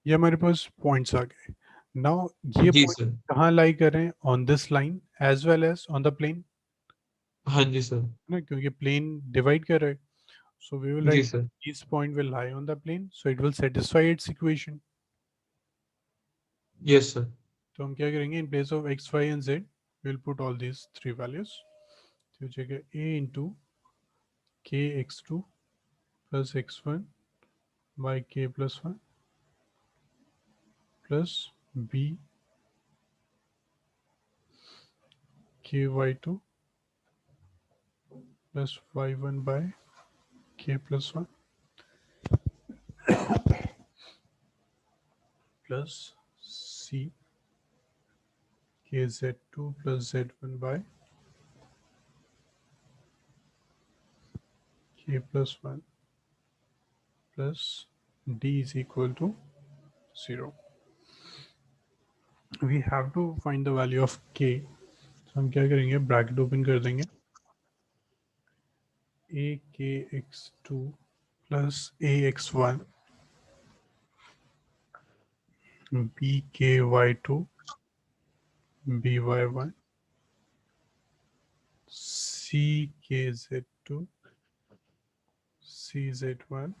ये हमारे पास points आ गए। Now ये जी point sir. कहाँ लाई कर रहे हैं? On this line as well as on the plane, हाँ जी सर। ना, क्योंकि प्लेन डिवाइड कर रहा है। सो वी विल जी right sir. This point will lie on the plane, so it will satisfy its equation. Yes sir. तो हम क्या करेंगे, in place of x y and z will put all these three values, तो हो जाएगा a into k x two plus x one by k plus one plus b k y two plus y one by k plus one plus C k z two plus z one by k plus one plus d is equal to 0। We have to find the value of k, तो हम क्या करेंगे, bracket open कर देंगे, a k x two plus a x one b k y two b y one c k z two c z one,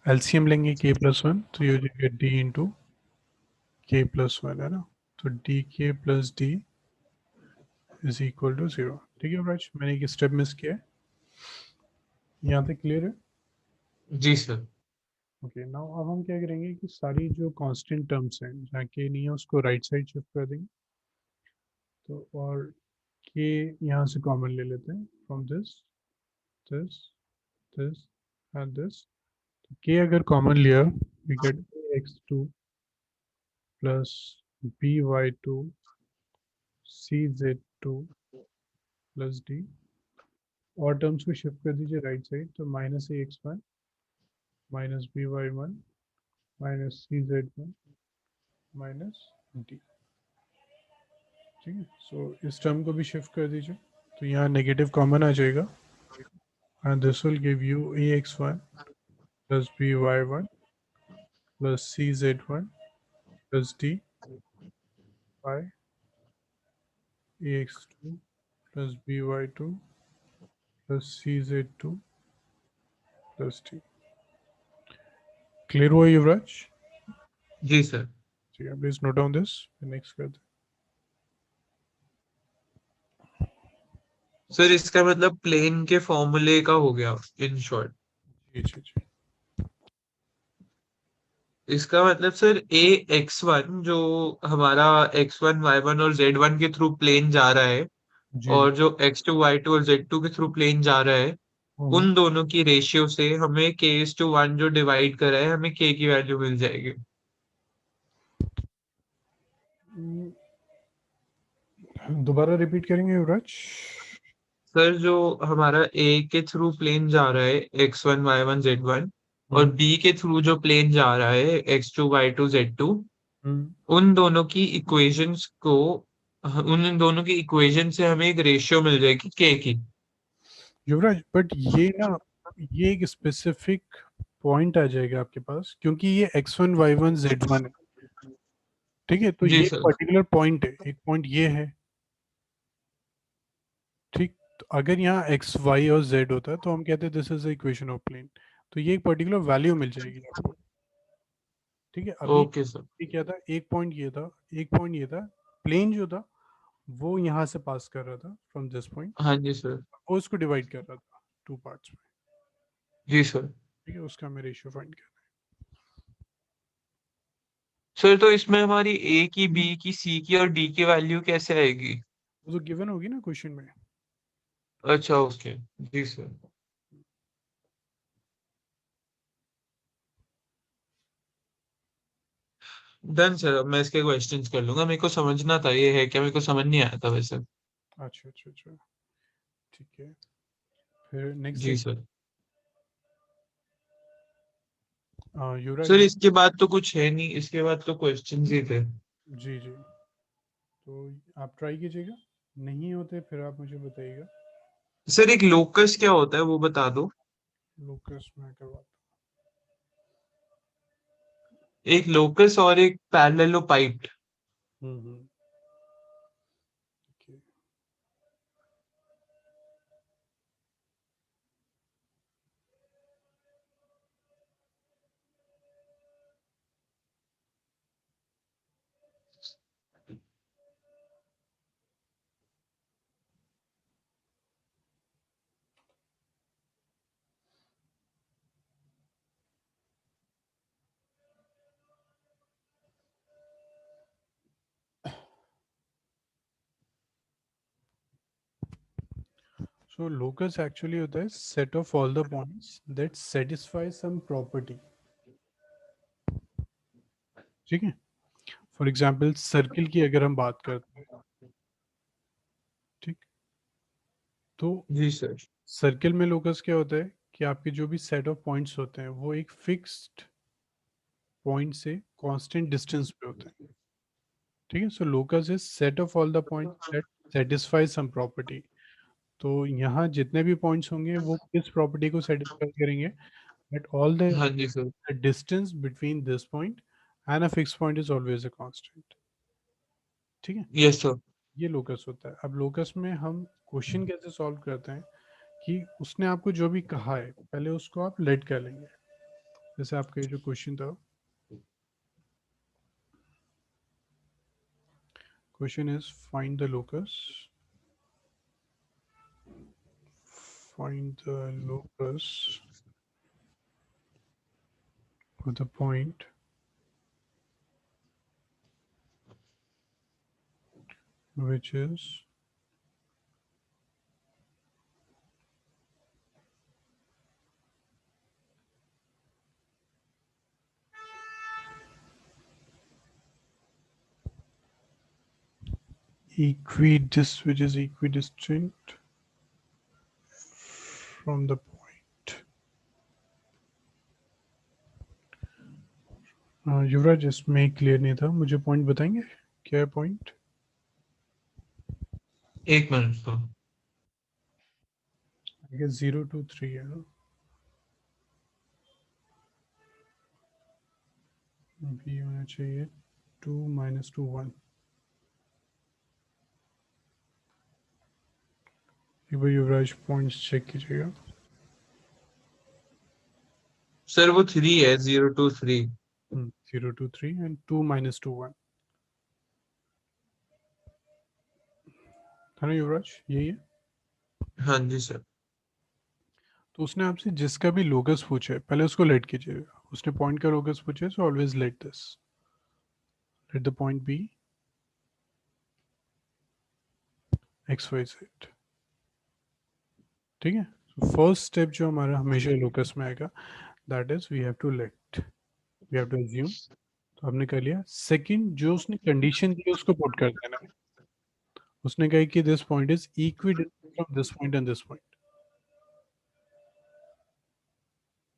LCM लेंगे k plus one, तो ये हो जाएगा d into k plus one, है ना। तो d k plus d is equal to 0, ठीक है राज, मैंने एक स्टेप मिस किया है, यहाँ तक क्लियर है? जी सर। ओके नाउ अब हम क्या करेंगे कि सारी जो कांस्टेंट टर्म्स हैं जहाँ के नहीं है उसको राइट साइड शिफ्ट कर देंगे। तो और के यहाँ से कॉमन ले लेते हैं from this this this and this. K अगर कॉमन लिया we get x2 plus by2 cz2 plus d. और टर्म्स को शिफ्ट कर दीजिए राइट साइड तो minus a x one minus b y one minus c z one minus d. ठीक है सो इस टर्म को भी शिफ्ट कर दीजिए तो यहाँ नेगेटिव कॉमन आ जाएगा and this will give you a x one plus b y one plus c z one plus d by a x two plus b y two plus c z two plus d. Clear हुआ युवराज? जी sir. ठीक है please note down this next कर दे। Sir इसका मतलब plane के फॉर्मूले का हो गया इन शॉर्ट। जी जी जी इसका मतलब सर ए एक्स वन जो हमारा एक्स वन वाई वन और जेड वन के थ्रू प्लेन जा रहा है जी जी। और जो एक्स टू वाई टू और जेड टू के थ्रू प्लेन जा रहा है हम्म, उन दोनों की रेशियो से हमें के इज टू वन जो डिवाइड करा है हमें के की वैल्यू मिल जाएगी। दोबारा रिपीट करेंगे युवराज? सर जो हमारा ए के थ्रू प्लेन जा रहा है x one y one z one और हम्म बी के थ्रू जो प्लेन जा रहा है x two y two z two hmm. उन दोनों की इक्वेशंस को उन दोनों की इक्वेशन से हमें एक रेशियो मिल जाएगी के की। युवराज बट ये ना ये एक स्पेसिफिक पॉइंट आ जाएगा आपके पास क्योंकि ये x one y one z one है। ठीक है तो जी ये सर। पर्टिकुलर पॉइंट है एक पॉइंट ये है। ठीक तो अगर यहाँ एक्स वाई और जेड होता तो हम कहते this is the equation of plane. तो ये एक पर्टिकुलर वैल्यू मिल जाएगी आपको। ठीक है अभी ओके सर। ये क्या था एक पॉइंट ये था एक पॉइंट ये था प्लेन जो था वो यहाँ से पास कर रहा था फ्रॉम दिस पॉइंट। हाँ जी सर। वो इसको डिवाइड कर रहा था टू पार्ट्स में। जी सर। ठीक है उसका हमें रेशियो फाइंड करना सर तो इसमें हमारी ए की बी की सी की और डी की वैल्यू कैसे आएगी? है। वो तो गिवन होगी ना क्वेश्चन में। अच्छा ओके। जी सर। डन सर अब मैं इसके क्वेश्चंस कर लूंगा मेरे को समझना था ये है क्या मेरे को समझ नहीं आया था वैसे। अच्छा अच्छा अच्छा ठीक है फिर नेक्स्ट जी देख। सर। युवराज सर ये इसके बाद तो कुछ है नहीं इसके बाद तो क्वेश्चंस ही थे। जी जी तो आप ट्राई कीजिएगा नहीं होते फिर आप मुझे बताइएगा। सर एक लोकस क्या होता है वो बता दो। लोकस में करवाता एक लोकस और एक पैरेललोपाइड। हूँ। ओके सो लोकस एक्चुअली होता है set of all the points that satisfy some property. ठीक है फॉर एग्जांपल सर्किल की अगर हम बात करते हैं ठीक तो जी सर। सर्किल में लोकस क्या होता है कि आपके जो भी सेट ऑफ पॉइंट्स होते हैं वो एक फिक्स्ड पॉइंट से कांस्टेंट डिस्टेंस पे होते हैं। ठीक है so locus is set of all the points that satisfy some property. तो यहाँ जितने भी पॉइंट्स होंगे वो किस प्रॉपर्टी को सेटिस्फाई करेंगे दैट ऑल द हाँ जी sir. distance between this point and a fixed point is always a constant। ठीक है यस सर। ये लोकस होता है। अब लोकस में हम क्वेश्चन कैसे सॉल्व करते हैं कि उसने आपको जो भी कहा है पहले उसको आप लेट कर लेंगे। जैसे आपका ये जो क्वेश्चन था question is find the locus for the point which is equidistant from the point. युवराज इसमें क्लियर नहीं था, मुझे पॉइंट बताएंगे क्या है पॉइंट? एक मिनट तो 0 to 3 है ना? भी होना चाहिए 2 - 2 1। एक बार युवराज पॉइंट्स चेक कीजिएगा। सर वो 3 है, 0 to 3। 0 to 3 and 2 - 2 1 है ना युवराज, यही है। हाँ जी सर। तो उसने आपसे जिसका भी लोकस पूछा है पहले उसको लेट कीजिएगा। उसने पॉइंट का लोकस पूछा है, so always let this, let the point be XYZ। ठीक है, फर्स्ट स्टेप जो हमारा हमेशा लोकस में आएगा that is we have to let, we have to assume. तो हमने कर लिया। सेकंड जो उसने कंडीशन दी है उसको पुट कर देना। उसने कहा कि this point is equidistant from this point and this point.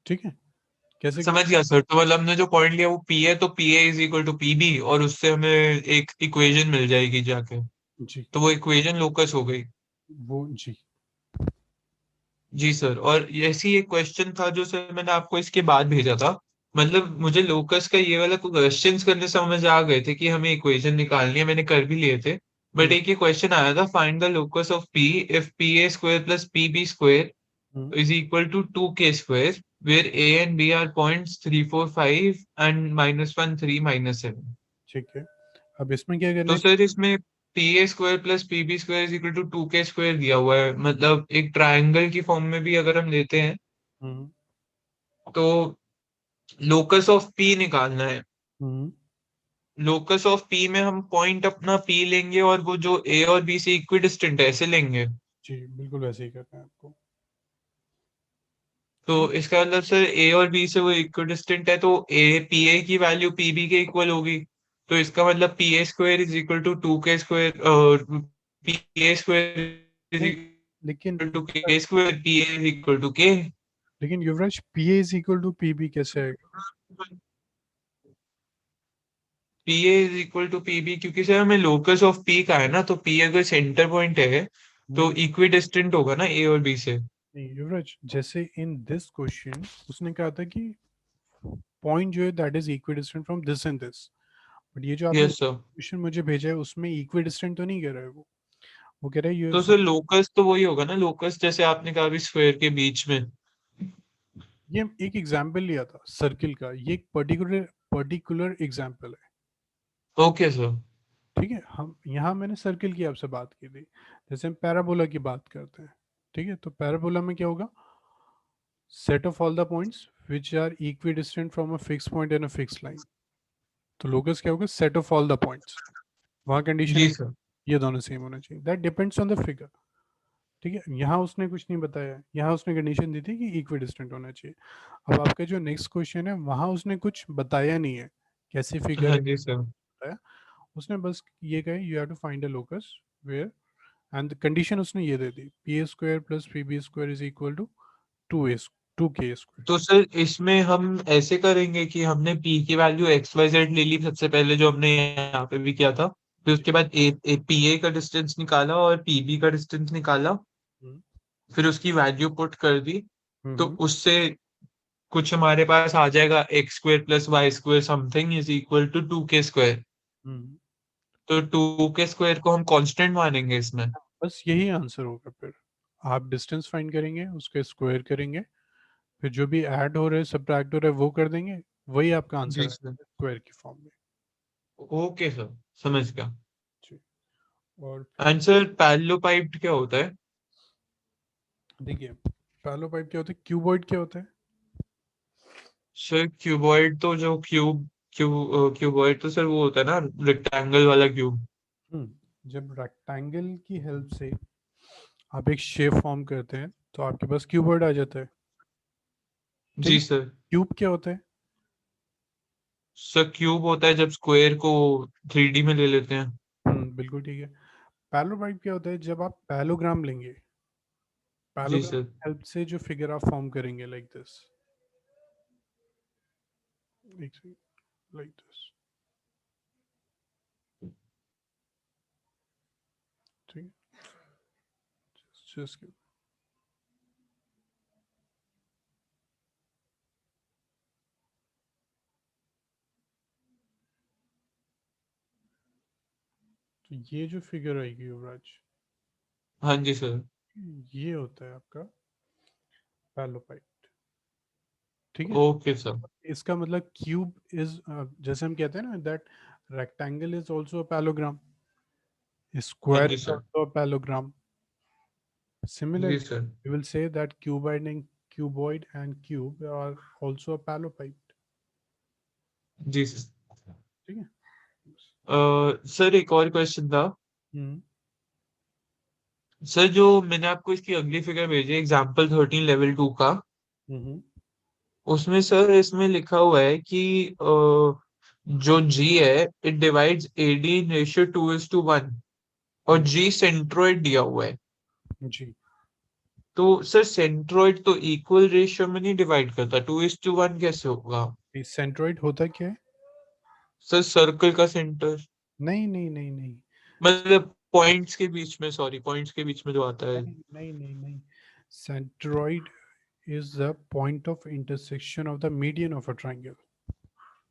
ठीक है, कैसे समझ गया सर। तो मतलब हमने जो पॉइंट लिया वो पी है, तो P A is equal to P B, और उससे हमें एक इक्वेशन मिल जाएगी जाके। जी, तो वो इक्वेशन लोकस हो गई। वो जी जी सर। और ऐसी एक क्वेश्चन था जो सर मैंने आपको इसके बाद भेजा था। मतलब मुझे लोकस का ये वाला क्वेश्चंस करने समझ आ गए थे कि हमें इक्वेशन निकालनी है, मैंने कर भी लिए थे। बट हम्म, एक ये क्वेश्चन आया था, find the locus of P if P A square plus P B square hmm, is equal to 2k square, where a and b are points 3 4 5 and -1 3 -7। ठीक है। अब इसमें क्या करना तो है? सर इसमें P A square plus P B square is equal to 2k square दिया हुआ है। मतलब एक ट्रायंगल की फॉर्म में भी अगर हम लेते हैं हम्म, तो लोकस ऑफ पी निकालना है। हम्म, लोकस ऑफ पी में हम पॉइंट अपना पी लेंगे और वो जो ए और बी से इक्विडिस्टेंट है ऐसे लेंगे। जी बिल्कुल वैसे ही करना है आपको। तो ठीक है। इसका मतलब सर ए और बी से वो इक्विडिस्टेंट है, तो ए पी ए की वैल्यू पी बी के इक्वल होगी। तो इसका मतलब p A square is equal to 2k square, और पी ए स्क्वायर इज नहीं, लेकिन equal to k square, p A is equal to k. लेकिन Yuvraj p A is equal to P b कैसे आएगा? P A is equal to P b क्योंकि sir हमें locus of p का है ना, तो पी अगर सेंटर पॉइंट है तो हम्म, इक्विडिस्टेंट होगा ना ए और बी से। नहीं युवराज, जैसे इन दिस क्वेश्चन उसने कहा था कि पॉइंट जो है that is equidistant from this and this, but ये जो आपने यस सर। क्वेश्चन मुझे भेजा है उसमें इक्विडिस्टेंट तो नहीं कह रहा है वो कह रहा है यू तो सर लोकस तो वही होगा ना, लोकस जैसे आपने कहा अभी स्क्वायर के बीच में। ये एक एग्जाम्पल लिया था सर्किल का, ये एक पर्टिकुलर एग्जाम्पल है। Okay sir. ठीक है, हम यहाँ मैंने सर्किल की आपसे बात की थी, जैसे हम पैराबोला की बात करते हैं। ठीक है, तो पैराबोला में क्या होगा? Set of all the points which are equidistant from a fix point and a fix line. तो लोकस क्या होगा? Set of all the points. वहाँ कंडीशन जी है सर। ये दोनों सेम होना चाहिए, that depends on the figure. ठीक है, यहाँ उसने कुछ नहीं बताया, यहाँ उसने कंडीशन दी थी कि इक्वी डिस्टेंट होना चाहिए। अब आपका जो नेक्स्ट क्वेश्चन है वहाँ उसने कुछ बताया नहीं है, कैसी फिगर हाँ है जी सर। बताया। उसने बस ये कहा you have to find a locus where, and condition उसने ये दे दी p A square plus P B square is equal to 2k square. तो सर इसमें हम ऐसे करेंगे कि हमने पी की वैल्यू एक्स वाई जेड ले ली सबसे पहले, जो हमने यहाँ पे भी किया था। फिर जी। उसके बाद पी ए का डिस्टेंस निकाला और पी बी का डिस्टेंस निकाला। हम्म, फिर उसकी वैल्यू पुट कर दी। तो हम्म, उससे कुछ हमारे पास आ जाएगा, x square plus y square something is equal to 2k square. Hmm. तो 2k स्क्वायर को हम कांस्टेंट मानेंगे इसमें। बस यही आंसर होगा फिर। आप डिस्टेंस फाइंड करेंगे, उसके स्क्वायर करेंगे, फिर जो भी ऐड हो रहा है सब्ट्रैक्ट हो रहा है वो कर देंगे, वही आपका आंसर जी है सर। स्क्वायर की फॉर्म में। ओके सर, समझ गया। जी, और फिर आंसर पैरेललोपाइप्ड क्या होता है? देखिए पैरेलल पाइप क्या होता है, क्यूबॉइड क्या होता है? सर क्यूबॉइड तो जो क्यूबॉइड तो सर वो होता है ना, रेक्टेंगल वाला क्यूब। जब रेक्टेंगल की हेल्प से आप एक शेप फॉर्म करते हैं तो आपके पास क्यूबॉइड आ जाता है। ठीक जी है। सर। क्यूब क्या होता है? सर क्यूब होता है जब स्क्वायर को 3D में ले लेते हैं। बिल्कुल ठीक है। पैलोबाइट क्या होता है? जब आप पैलोग्राम लेंगे, जी पैलोग्राम सर। हेल्प से जो फिगर आप फॉर्म करेंगे लाइक दिस, लाइक दिस। ठीक है। just तो ये जो फिगर आएगी युवराज, हाँ जी सर। ये होता है आपका पैलोपाइट। ठीक है। Okay sir. इसका मतलब क्यूब इज, जैसे हम कहते हैं ना that rectangle is also a parallelogram, हाँ square जी is sir. also a parallelogram. जी Similarly, sir. we will say that cuboid and cube are also a parallelopiped. जी सर। ठीक है। सर एक और क्वेश्चन था। हम्म सर जो मैंने आपको इसकी अगली फिगर भेजी, एग्जाम्पल 13 लेवल 2 का, हम्म उसमें सर इसमें लिखा हुआ है कि जो जी है it divides AD in ratio 2:1, और हम्म, जी सेंट्रोइड दिया हुआ है। जी। तो सर सेंट्रोइड तो इक्वल रेशियो में नहीं डिवाइड करता, 2:1 कैसे होगा? सेंट्रोइड होता क्या है? सर सर्कल का सेंटर, नहीं नहीं नहीं नहीं मतलब पॉइंट्स के बीच में, सॉरी पॉइंट्स के बीच में जो आता है। नहीं नहीं नहीं नहीं Centroid is the point of intersection of the median of a triangle.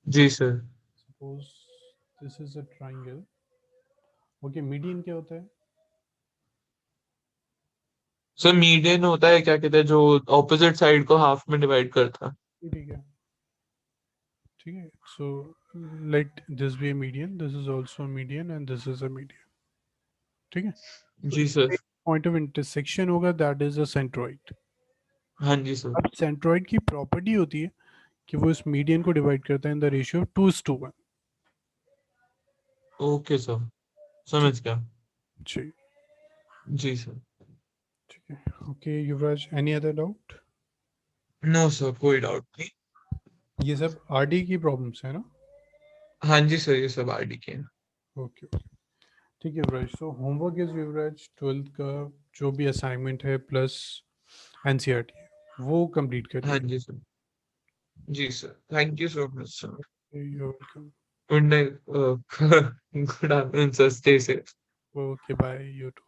जी sir. Suppose this is a triangle. Okay, median क्या होता है? सर मीडियन होता है, क्या कहते हैं, जो ऑपोजिट साइड को हाफ में डिवाइड करता है। ठीक है। ठीक है। So let this be a median, this is also a median and this is a median. ठीक है। तो जी सर। पॉइंट ऑफ इंटरसेक्शन होगा, दैट इज अ सेंट्रोइड। हाँ जी सर। अब सेंट्रोइड की प्रॉपर्टी होती है कि वो इस मीडियन को डिवाइड करता है in the ratio 2:1। Okay sir, ठीक। समझ गया। जी। जी सर। ठीक है। Okay Yuvraj, any other doubt? No sir, कोई डाउट नहीं। ये सब आरडी की प्रॉब्लम्स है ना? हाँ जी सर, ये सब आईडी के हैं। Okay okay. ठीक है युवराज, सो होमवर्क इज युवराज 12th का जो भी असाइनमेंट है प्लस एनसीईआरटी वो कंप्लीट हाँ करिए। जी सर। जी sir, thank you so much sir. You welcome. Good night, good afternoon sir, stay safe. Okay bye, you to.